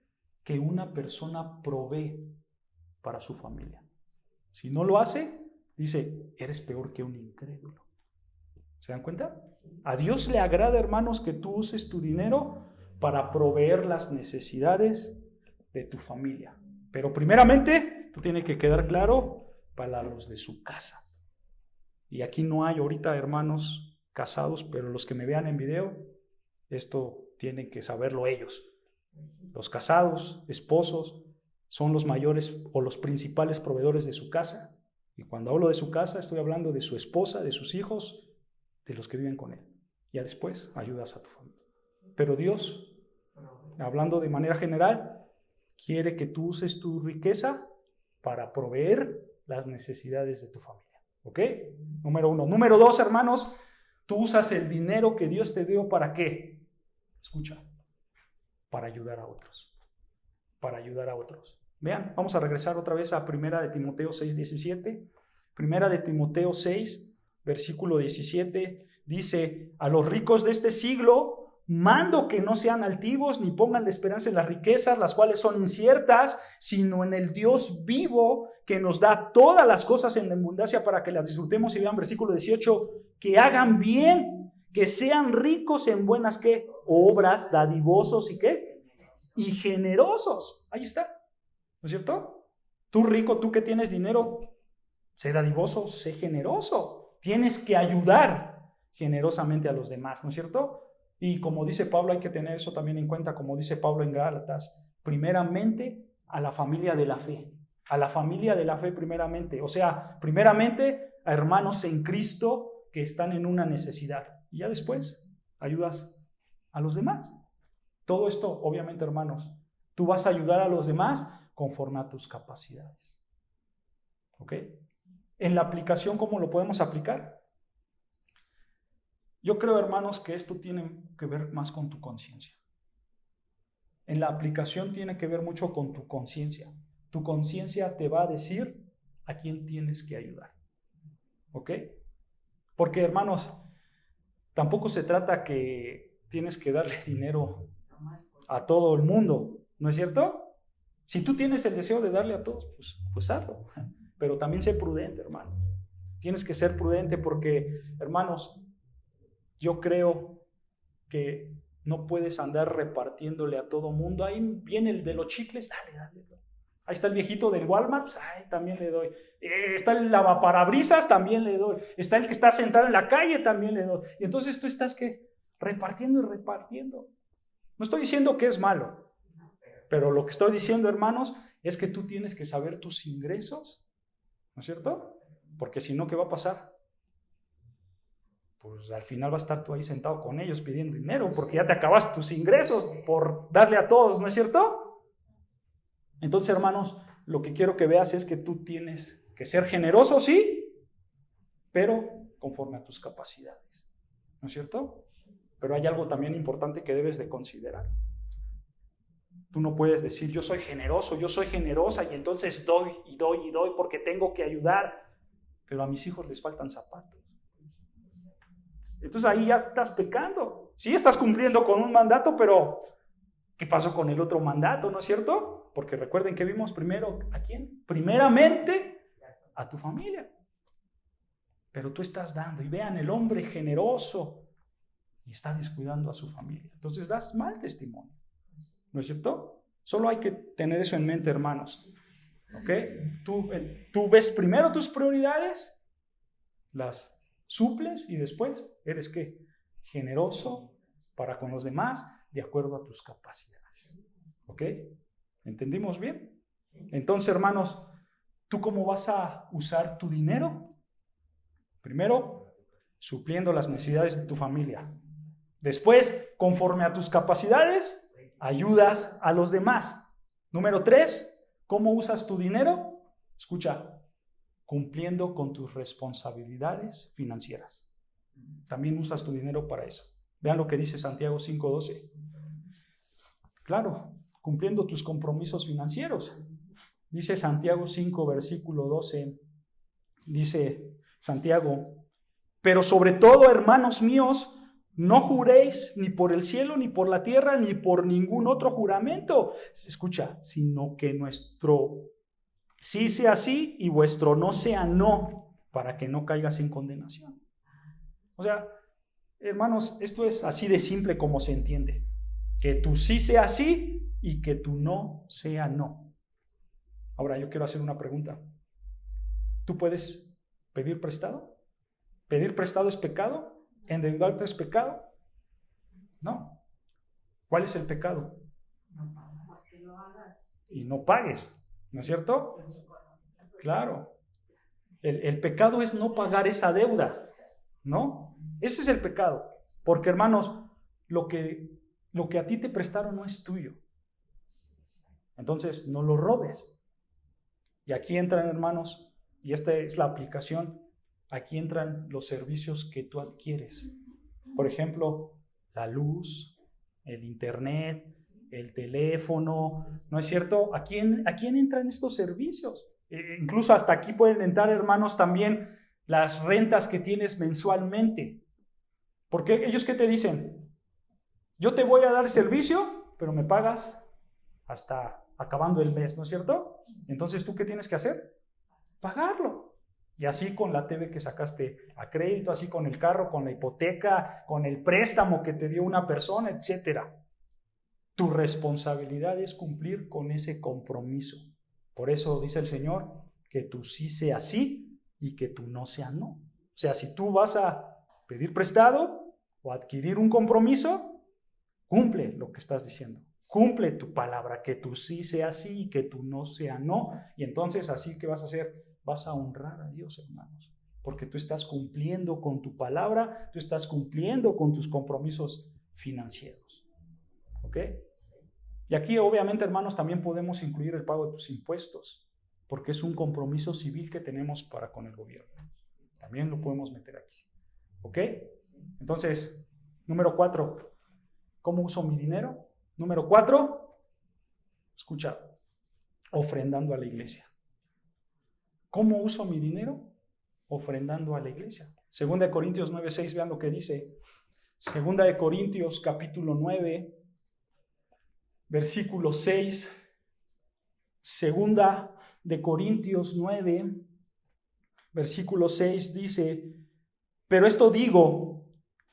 que una persona provee para su familia. Si no lo hace, dice, eres peor que un incrédulo. ¿Se dan cuenta? A Dios le agrada, hermanos, que tú uses tu dinero para proveer las necesidades de tu familia. Pero primeramente, tú tienes que quedar claro para los de su casa. y aquí no hay ahorita hermanos casados, pero los que me vean en video, esto tienen que saberlo ellos. Los casados, esposos, son los mayores o los principales proveedores de su casa. Y cuando hablo de su casa, estoy hablando de su esposa, de sus hijos, de los que viven con él. Ya después ayudas a tu familia. Pero Dios, hablando de manera general, quiere que tú uses tu riqueza para proveer las necesidades de tu familia. ¿Ok? Número 1. Número 2, hermanos, tú usas el dinero que Dios te dio ¿para qué? Escucha, para ayudar a otros. Para ayudar a otros. Vean, vamos a regresar otra vez a 1 de Timoteo 6:17. 1 de Timoteo 6, versículo 17, dice: a los ricos de este siglo mando que no sean altivos ni pongan la esperanza en las riquezas, las cuales son inciertas, sino en el Dios vivo que nos da todas las cosas en abundancia para que las disfrutemos. Y vean versículo 18, que hagan bien, que sean ricos en buenas ¿qué? Obras, dadivosos y ¿qué? Y generosos. Ahí está, ¿no es cierto? Tú rico, tú que tienes dinero, sé dadivoso, sé generoso. Tienes que ayudar generosamente a los demás, ¿no es cierto? Y como dice Pablo, hay que tener eso también en cuenta, como dice Pablo en Gálatas, primeramente a la familia de la fe. A la familia de la fe primeramente. O sea, primeramente a hermanos en Cristo que están en una necesidad. Y ya después ayudas a los demás. Todo esto, obviamente, hermanos, tú vas a ayudar a los demás conforme a tus capacidades. ¿Ok? En la aplicación, ¿cómo lo podemos aplicar? Yo creo, hermanos, que esto tiene que ver más con tu conciencia. En la aplicación tiene que ver mucho con tu conciencia. Tu conciencia te va a decir a quién tienes que ayudar. ¿Ok? Porque, hermanos, tampoco se trata que tienes que darle dinero a todo el mundo, ¿no es cierto? Si tú tienes el deseo de darle a todos, pues hazlo. Pero también sé prudente, hermano. Tienes que ser prudente porque, hermanos, yo creo que no puedes andar repartiéndole a todo mundo. Ahí viene el de los chicles, dale. Ahí está el viejito del Walmart, pues, también le doy. Está el lavaparabrisas, también le doy. Está el que está sentado en la calle, también le doy. Y entonces tú estás, ¿qué? Repartiendo y repartiendo. No estoy diciendo que es malo, pero lo que estoy diciendo, hermanos, es que tú tienes que saber tus ingresos, ¿no es cierto? Porque si no, ¿qué va a pasar? Pues al final vas a estar tú ahí sentado con ellos pidiendo dinero, porque ya te acabas tus ingresos por darle a todos, ¿no es cierto? Entonces, hermanos, lo que quiero que veas es que tú tienes que ser generoso, sí, pero conforme a tus capacidades, ¿no es cierto? Pero hay algo también importante que debes de considerar. Tú no puedes decir, yo soy generoso, yo soy generosa, y entonces doy porque tengo que ayudar, pero a mis hijos les faltan zapatos. Entonces ahí ya estás pecando. Sí estás cumpliendo con un mandato, pero ¿qué pasó con el otro mandato, no es cierto? Porque recuerden que vimos primero, ¿a quién? Primeramente a tu familia. Pero tú estás dando, y vean, el hombre generoso y está descuidando a su familia. Entonces das mal testimonio, ¿no es cierto? Solo hay que tener eso en mente, hermanos. ¿Ok? Tú ves primero tus prioridades, las suples y después eres ¿qué? Generoso para con los demás de acuerdo a tus capacidades. ¿Ok? ¿Entendimos bien? Entonces, hermanos, ¿tú cómo vas a usar tu dinero? Primero, supliendo las necesidades de tu familia. Después, conforme a tus capacidades, ayudas a los demás. Número 3, ¿cómo usas tu dinero? Escucha, cumpliendo con tus responsabilidades financieras. También usas tu dinero para eso. Vean lo que dice Santiago 5:12. Claro, cumpliendo tus compromisos financieros. Dice Santiago 5, versículo 12. Dice Santiago, pero sobre todo, hermanos míos, no juréis ni por el cielo, ni por la tierra, ni por ningún otro juramento. Escucha, sino que nuestro sí sea sí y vuestro no sea no, para que no caigas en condenación. O sea, hermanos, esto es así de simple como se entiende. Que tu sí sea sí y que tu no sea no. Ahora yo quiero hacer una pregunta. ¿Tú puedes pedir prestado? ¿Pedir prestado es pecado? ¿Endeudarte es pecado? No. ¿Cuál es el pecado? Y no pagues, ¿no es cierto? Claro. El pecado es no pagar esa deuda, ¿no? Ese es el pecado. Porque, hermanos, lo que a ti te prestaron no es tuyo. Entonces, no lo robes. Y aquí entran, hermanos, y esta es la aplicación, aquí entran los servicios que tú adquieres. Por ejemplo, la luz, el internet, el teléfono, ¿no es cierto? ¿A quién entran estos servicios? Incluso hasta aquí pueden entrar, hermanos, también las rentas que tienes mensualmente. Porque ellos, ¿qué te dicen? Yo te voy a dar servicio, pero me pagas hasta acabando el mes, ¿no es cierto? Entonces, ¿tú qué tienes que hacer? Pagarlo. Y así con la TV que sacaste a crédito, así con el carro, con la hipoteca, con el préstamo que te dio una persona, etcétera. Tu responsabilidad es cumplir con ese compromiso. Por eso dice el Señor, que tú sí sea sí y que tú no sea no. O sea, si tú vas a pedir prestado o adquirir un compromiso, cumple lo que estás diciendo. Cumple tu palabra, que tú sí sea sí y que tú no sea no. Y entonces así, ¿qué vas a hacer? Vas a honrar a Dios, hermanos. Porque tú estás cumpliendo con tu palabra, tú estás cumpliendo con tus compromisos financieros. ¿Ok? Y aquí, obviamente, hermanos, también podemos incluir el pago de tus impuestos, porque es un compromiso civil que tenemos para con el gobierno. También lo podemos meter aquí. ¿Ok? Entonces, número 4, ¿cómo uso mi dinero? Número 4, escucha, ofrendando a la iglesia. ¿Cómo uso mi dinero? Ofrendando a la iglesia. 2 Corintios 9:6, vean lo que dice. 2 Corintios capítulo 9, versículo 6. 2 Corintios 9, versículo 6 dice, pero esto digo,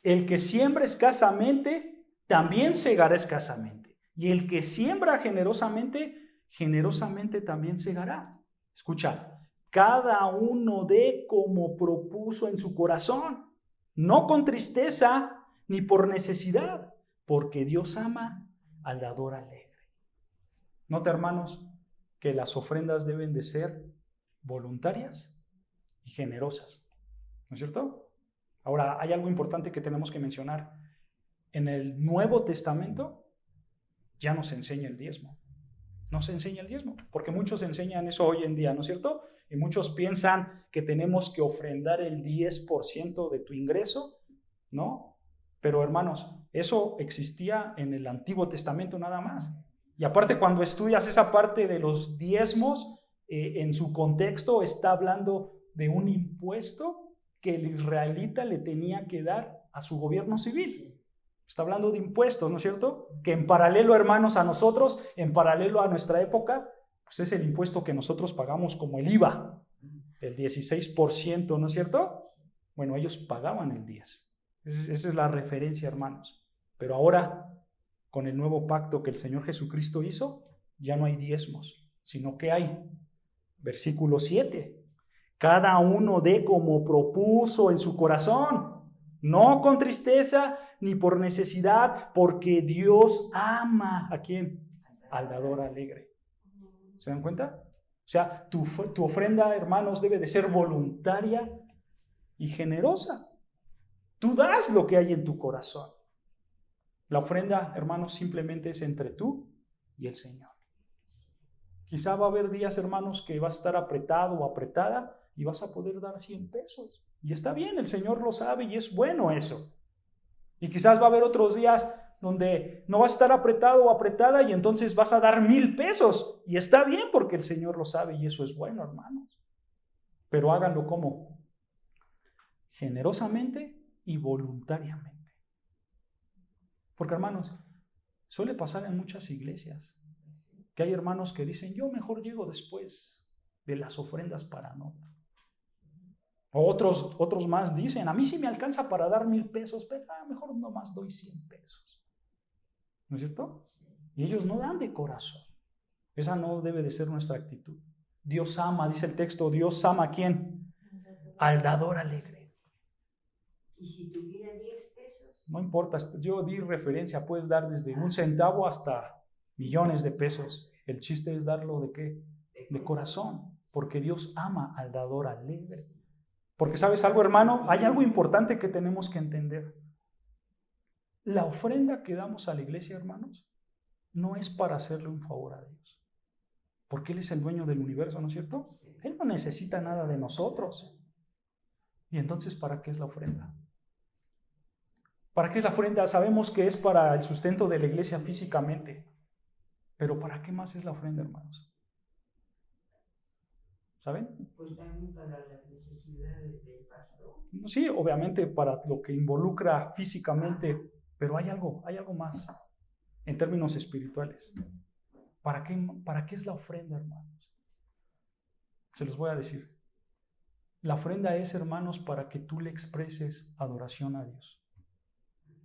el que siembra escasamente, también segará escasamente. Y el que siembra generosamente, generosamente también segará. Escucha, cada uno dé como propuso en su corazón, no con tristeza ni por necesidad, porque Dios ama al dador alegre. Nota, hermanos, que las ofrendas deben de ser voluntarias y generosas, ¿no es cierto? Ahora, hay algo importante que tenemos que mencionar. En el Nuevo Testamento ya nos enseña el diezmo. Nos enseña el diezmo, porque muchos enseñan eso hoy en día, ¿no es cierto? Y muchos piensan que tenemos que ofrendar el 10% de tu ingreso, ¿no? Pero hermanos, eso existía en el Antiguo Testamento nada más. Y aparte, cuando estudias esa parte de los diezmos, en su contexto está hablando de un impuesto que el israelita le tenía que dar a su gobierno civil. Está hablando de impuestos, ¿no es cierto? Que en paralelo, hermanos, a nosotros, en paralelo a nuestra época, pues es el impuesto que nosotros pagamos como el IVA, el 16%, ¿no es cierto? Bueno, ellos pagaban el 10%. Esa es la referencia, hermanos. Pero ahora, con el nuevo pacto que el Señor Jesucristo hizo, ya no hay diezmos, sino que hay, versículo 7, cada uno dé como propuso en su corazón, no con tristeza ni por necesidad, porque Dios ama ¿a quién? Al dador alegre. ¿Se dan cuenta? O sea, tu ofrenda, hermanos, debe de ser voluntaria y generosa. Tú das lo que hay en tu corazón. La ofrenda, hermanos, simplemente es entre tú y el Señor. Quizá va a haber días, hermanos, que vas a estar apretado o apretada y vas a poder dar 100 pesos. Y está bien, el Señor lo sabe y es bueno eso. Y quizás va a haber otros días donde no vas a estar apretado o apretada y entonces vas a dar 1,000 pesos. Y está bien porque el Señor lo sabe y eso es bueno, hermanos. Pero háganlo como generosamente y voluntariamente. Porque, hermanos, suele pasar en muchas iglesias que hay hermanos que dicen, yo mejor llego después de las ofrendas para no. Otros más dicen, a mí sí me alcanza para dar 1,000 pesos, pero mejor nomás doy 100 pesos. ¿No es cierto? Y ellos no dan de corazón. Esa no debe de ser nuestra actitud. Dios ama, dice el texto, Dios ama ¿a quién? Al dador alegre. ¿Y si tuviera 10 pesos? No importa, yo di referencia, puedes dar desde 1 centavo hasta millones de pesos. El chiste es darlo ¿de qué? De corazón, porque Dios ama al dador alegre. Porque ¿sabes algo, hermano? Hay algo importante que tenemos que entender. La ofrenda que damos a la iglesia, hermanos, no es para hacerle un favor a Dios. Porque Él es el dueño del universo, ¿no es cierto? Él no necesita nada de nosotros. ¿Y entonces para qué es la ofrenda? ¿Para qué es la ofrenda? Sabemos que es para el sustento de la iglesia físicamente. Pero ¿para qué más es la ofrenda, hermanos? ¿Saben? Pues también para las necesidades del pastor. Sí, obviamente para lo que involucra físicamente, pero hay algo más en términos espirituales. ¿Para qué es la ofrenda, hermanos? Se los voy a decir. La ofrenda es, hermanos, para que tú le expreses adoración a Dios.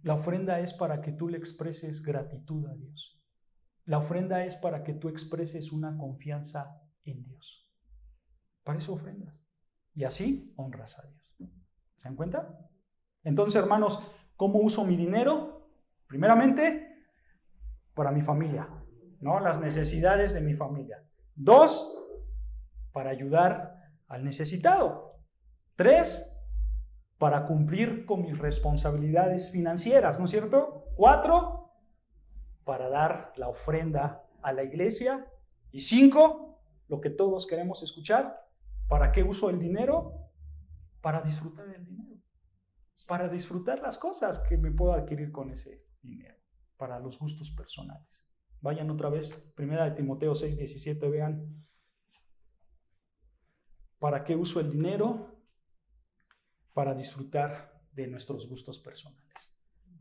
La ofrenda es para que tú le expreses gratitud a Dios. La ofrenda es para que tú expreses una confianza en Dios. Para eso ofrendas. Y así honras a Dios. ¿Se dan cuenta? Entonces, hermanos, ¿cómo uso mi dinero? Primeramente, para mi familia, ¿no? Las necesidades de mi familia. 2, para ayudar al necesitado. 3, para cumplir con mis responsabilidades financieras, ¿no es cierto? 4, para dar la ofrenda a la iglesia. Y 5, lo que todos queremos escuchar, ¿para qué uso el dinero? Para disfrutar del dinero. Para disfrutar las cosas que me puedo adquirir con ese dinero. Para los gustos personales. Vayan otra vez, 1 Timoteo 6:17, vean. ¿Para qué uso el dinero? Para disfrutar de nuestros gustos personales.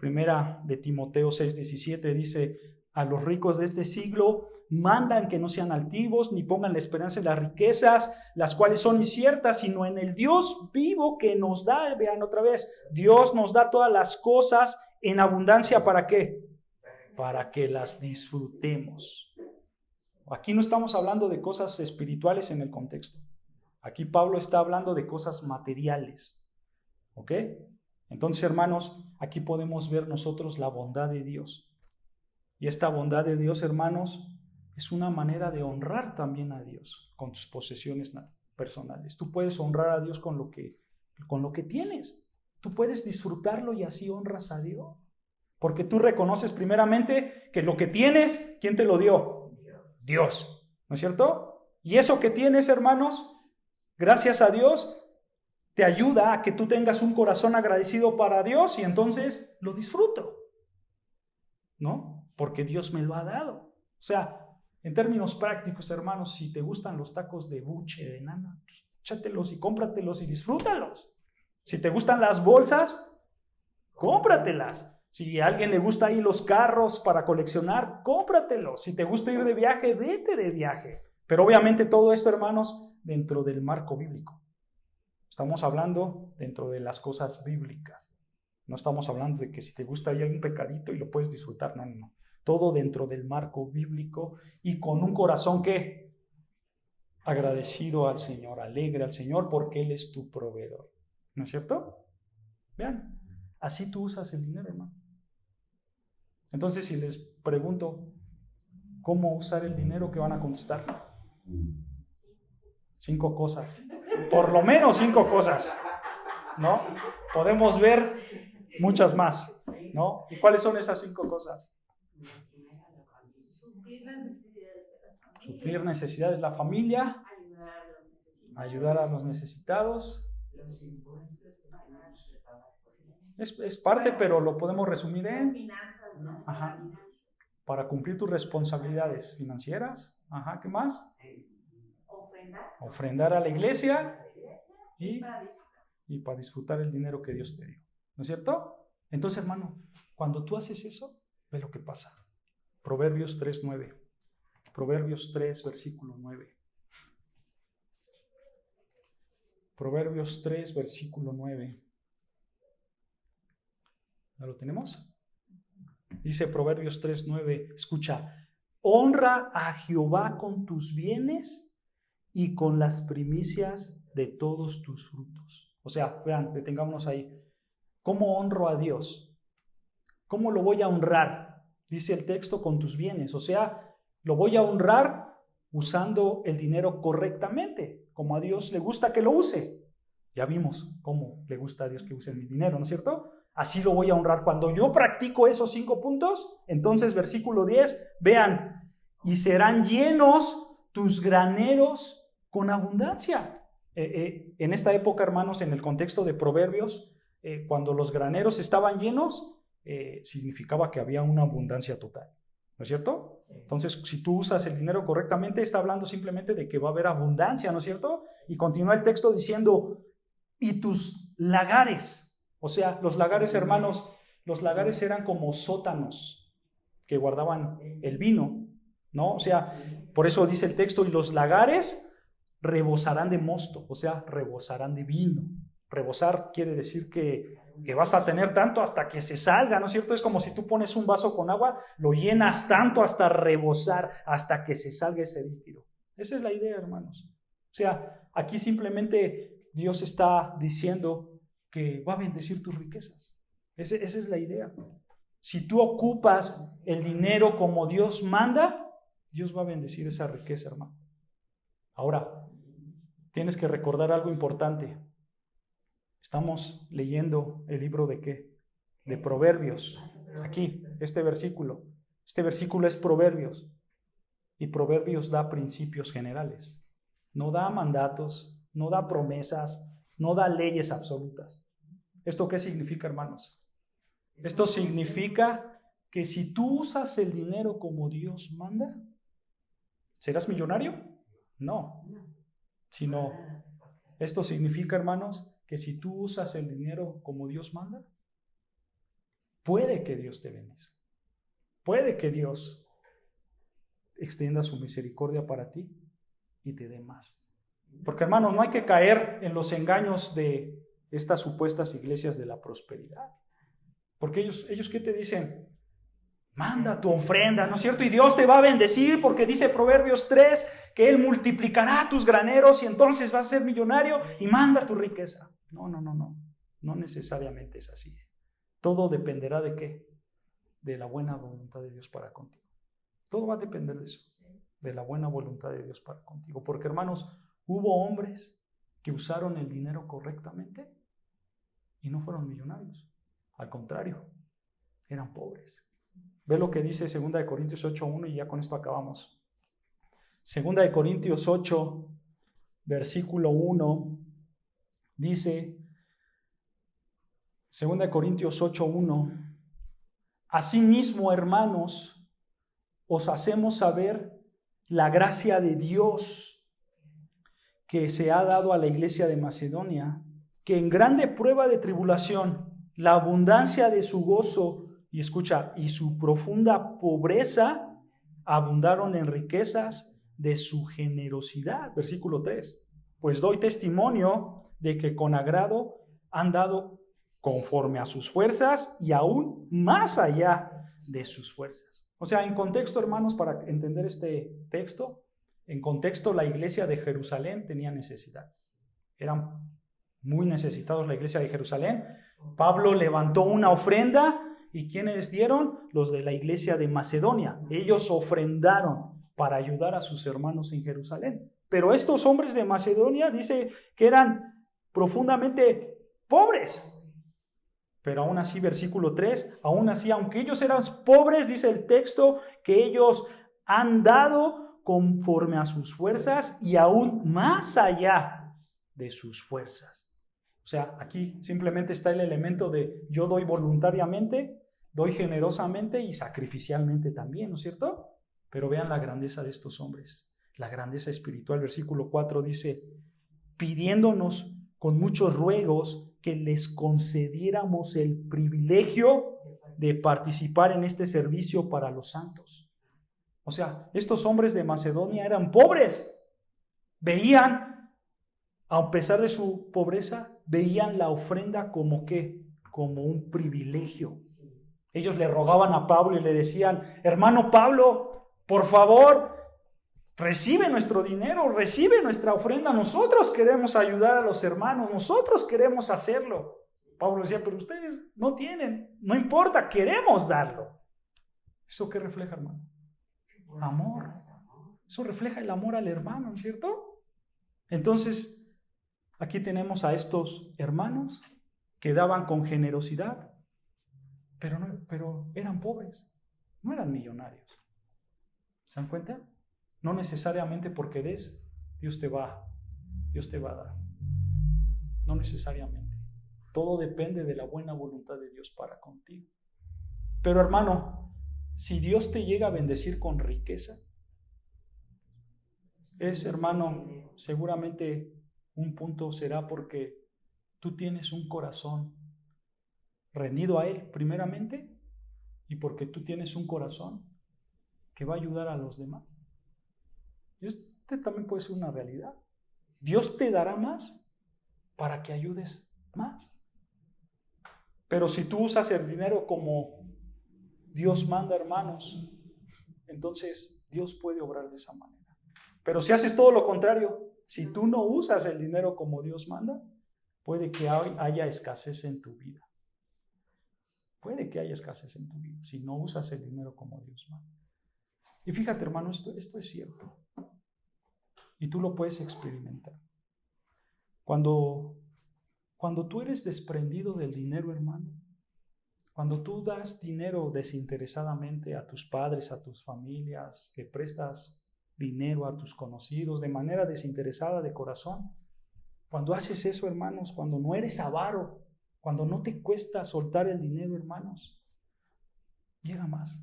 1 Timoteo 6:17 dice: a los ricos de este siglo mandan que no sean altivos, ni pongan la esperanza en las riquezas, las cuales son inciertas, sino en el Dios vivo que nos da. Vean otra vez, Dios nos da todas las cosas en abundancia. ¿Para qué? Para que las disfrutemos. Aquí no estamos hablando de cosas espirituales en el contexto. Aquí Pablo está hablando de cosas materiales. ¿Ok? Entonces, hermanos, aquí podemos ver nosotros la bondad de Dios. Y esta bondad de Dios, hermanos, es una manera de honrar también a Dios con tus posesiones personales. Tú puedes honrar a Dios con lo que tienes. Tú puedes disfrutarlo y así honras a Dios. Porque tú reconoces primeramente que lo que tienes, ¿quién te lo dio? Dios. ¿No es cierto? Y eso que tienes, hermanos, gracias a Dios, te ayuda a que tú tengas un corazón agradecido para Dios y entonces lo disfruto. ¿No? Porque Dios me lo ha dado. O sea, en términos prácticos, hermanos, si te gustan los tacos de buche, de nana, pues échatelos y cómpratelos y disfrútalos. Si te gustan las bolsas, cómpratelas. Si a alguien le gusta ahí los carros para coleccionar, cómpratelos. Si te gusta ir de viaje, vete de viaje. Pero obviamente todo esto, hermanos, dentro del marco bíblico. Estamos hablando dentro de las cosas bíblicas. No estamos hablando de que si te gusta hay un pecadito y lo puedes disfrutar. No, no, no. Todo dentro del marco bíblico y con un corazón que agradecido al Señor, alegre al Señor porque Él es tu proveedor. ¿No es cierto? Vean, así tú usas el dinero, hermano. Entonces, si les pregunto cómo usar el dinero, ¿qué van a contestar? 5 cosas. Por lo menos 5 cosas, ¿no? Podemos ver muchas más, ¿no? ¿Y cuáles son esas 5 cosas? Suplir necesidades de la familia, ayudar a los necesitados. Es parte, pero lo podemos resumir en para cumplir tus responsabilidades financieras. ¿Qué más? Ofrendar a la iglesia y para disfrutar el dinero que Dios te dio. ¿No es cierto? Entonces, hermano, cuando tú haces eso, ve lo que pasa. Proverbios 3:9. Proverbios 3, versículo 9. Proverbios 3, versículo 9. ¿Ya lo tenemos? Dice Proverbios 3:9. Escucha. Honra a Jehová con tus bienes y con las primicias de todos tus frutos. O sea, vean, detengámonos ahí. ¿Cómo honro a Dios? ¿Cómo lo voy a honrar? Dice el texto, con tus bienes. O sea, lo voy a honrar usando el dinero correctamente, como a Dios le gusta que lo use. Ya vimos cómo le gusta a Dios que use mi dinero, ¿no es cierto? Así lo voy a honrar. Cuando yo practico esos 5 puntos, entonces versículo 10, vean, y serán llenos tus graneros con abundancia. En esta época, hermanos, en el contexto de Proverbios, cuando los graneros estaban llenos, significaba que había una abundancia total, ¿no es cierto? Entonces, si tú usas el dinero correctamente, está hablando simplemente de que va a haber abundancia, ¿no es cierto? Y continúa el texto diciendo, y tus lagares, o sea, los lagares, hermanos, los lagares eran como sótanos que guardaban el vino, ¿no? O sea, por eso dice el texto, y los lagares rebosarán de mosto, o sea, rebosarán de vino. Rebosar quiere decir que vas a tener tanto hasta que se salga, ¿no es cierto? Es como si tú pones un vaso con agua, lo llenas tanto hasta rebosar, hasta que se salga ese líquido. Esa es la idea, hermanos. O sea, aquí simplemente Dios está diciendo que va a bendecir tus riquezas. Esa es la idea. Si tú ocupas el dinero como Dios manda, Dios va a bendecir esa riqueza, hermano. Ahora, tienes que recordar algo importante. Estamos leyendo el libro de ¿qué? De Proverbios. Aquí, este versículo. Este versículo es Proverbios. Y Proverbios da principios generales. No da mandatos, no da promesas, no da leyes absolutas. ¿Esto qué significa, hermanos? Esto significa que si tú usas el dinero como Dios manda, ¿serás millonario? No. Sino, esto significa, hermanos, que si tú usas el dinero como Dios manda, puede que Dios te bendiga. Puede que Dios extienda su misericordia para ti y te dé más. Porque, hermanos, no hay que caer en los engaños de estas supuestas iglesias de la prosperidad. Porque ellos ¿qué te dicen? Manda tu ofrenda, ¿no es cierto? Y Dios te va a bendecir porque dice Proverbios 3 que Él multiplicará tus graneros y entonces vas a ser millonario y manda tu riqueza. No. No necesariamente es así. Todo dependerá de ¿qué? De la buena voluntad de Dios para contigo. Todo va a depender de eso, de la buena voluntad de Dios para contigo. Porque, hermanos, hubo hombres que usaron el dinero correctamente y no fueron millonarios. Al contrario, eran pobres. Ve lo que dice 2 Corintios 8:1 y ya con esto acabamos. 2 Corintios 8, versículo 1, dice, 2 Corintios 8:1, asimismo, hermanos, os hacemos saber la gracia de Dios que se ha dado a la iglesia de Macedonia, que en grande prueba de tribulación, la abundancia de su gozo, y escucha, y su profunda pobreza, abundaron en riquezas de su generosidad. Versículo 3. Pues doy testimonio de que con agrado han dado conforme a sus fuerzas y aún más allá de sus fuerzas. O sea, en contexto, hermanos, para entender este texto, en contexto la iglesia de Jerusalén tenía necesidad. Eran muy necesitados la iglesia de Jerusalén. Pablo levantó una ofrenda. ¿Y quiénes dieron? Los de la iglesia de Macedonia. Ellos ofrendaron para ayudar a sus hermanos en Jerusalén. Pero estos hombres de Macedonia dice que eran profundamente pobres. Pero aún así, versículo 3, aún así, aunque ellos eran pobres, dice el texto, que ellos han dado conforme a sus fuerzas y aún más allá de sus fuerzas. O sea, aquí simplemente está el elemento de yo doy voluntariamente, doy generosamente y sacrificialmente también, ¿no es cierto? Pero vean la grandeza de estos hombres, la grandeza espiritual. Versículo 4 dice, pidiéndonos con muchos ruegos que les concediéramos el privilegio de participar en este servicio para los santos. O sea, estos hombres de Macedonia eran pobres, veían, a pesar de su pobreza, veían la ofrenda como ¿qué? Como un privilegio. Ellos le rogaban a Pablo y le decían, hermano Pablo, por favor, recibe nuestro dinero, recibe nuestra ofrenda. Nosotros queremos ayudar a los hermanos, nosotros queremos hacerlo. Pablo decía, pero ustedes no tienen, no importa, queremos darlo. ¿Eso qué refleja, hermano? Amor. Eso refleja el amor al hermano, ¿no es cierto? Entonces, aquí tenemos a estos hermanos que daban con generosidad, pero eran pobres, no eran millonarios. ¿Se dan cuenta? No necesariamente porque des, Dios te va a dar. No necesariamente. Todo depende de la buena voluntad de Dios para contigo. Pero hermano, si Dios te llega a bendecir con riqueza, hermano, seguramente un punto será porque tú tienes un corazón rendido a Él primeramente y porque tú tienes un corazón que va a ayudar a los demás. Este también puede ser una realidad. Dios te dará más para que ayudes más. Pero si tú usas el dinero como Dios manda, hermanos, entonces Dios puede obrar de esa manera. Pero si haces todo lo contrario, si tú no usas el dinero como Dios manda, puede que haya escasez en tu vida. Puede que haya escasez en tu vida si no usas el dinero como Dios manda. Y fíjate, hermano, esto es cierto. Y tú lo puedes experimentar. Cuando tú eres desprendido del dinero, hermano, cuando tú das dinero desinteresadamente a tus padres, a tus familias, que prestas dinero a tus conocidos de manera desinteresada de corazón, cuando haces eso, hermanos, cuando no eres avaro, cuando no te cuesta soltar el dinero, hermanos, llega más.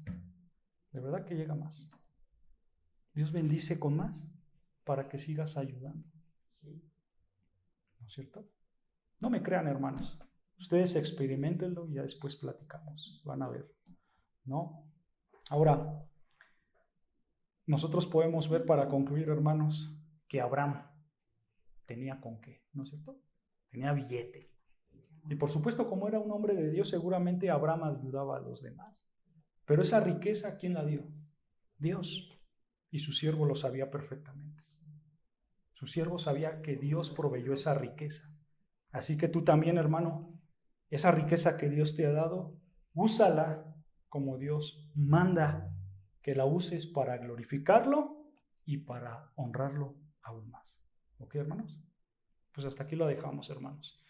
De verdad que llega más. Dios bendice con más para que sigas ayudando. ¿No es cierto? No me crean, hermanos. Ustedes experimentenlo y ya después platicamos. Van a ver. ¿No? Ahora, nosotros podemos ver, para concluir, hermanos, que Abraham tenía con qué, ¿no es cierto? Tenía billete. Y por supuesto, como era un hombre de Dios, seguramente Abraham ayudaba a los demás. Pero esa riqueza, ¿quién la dio? Dios. Y su siervo lo sabía perfectamente. Su siervo sabía que Dios proveyó esa riqueza. Así que tú también, hermano, esa riqueza que Dios te ha dado, úsala como Dios manda que la uses para glorificarlo y para honrarlo aún más. ¿Ok, hermanos? Pues hasta aquí lo dejamos, hermanos.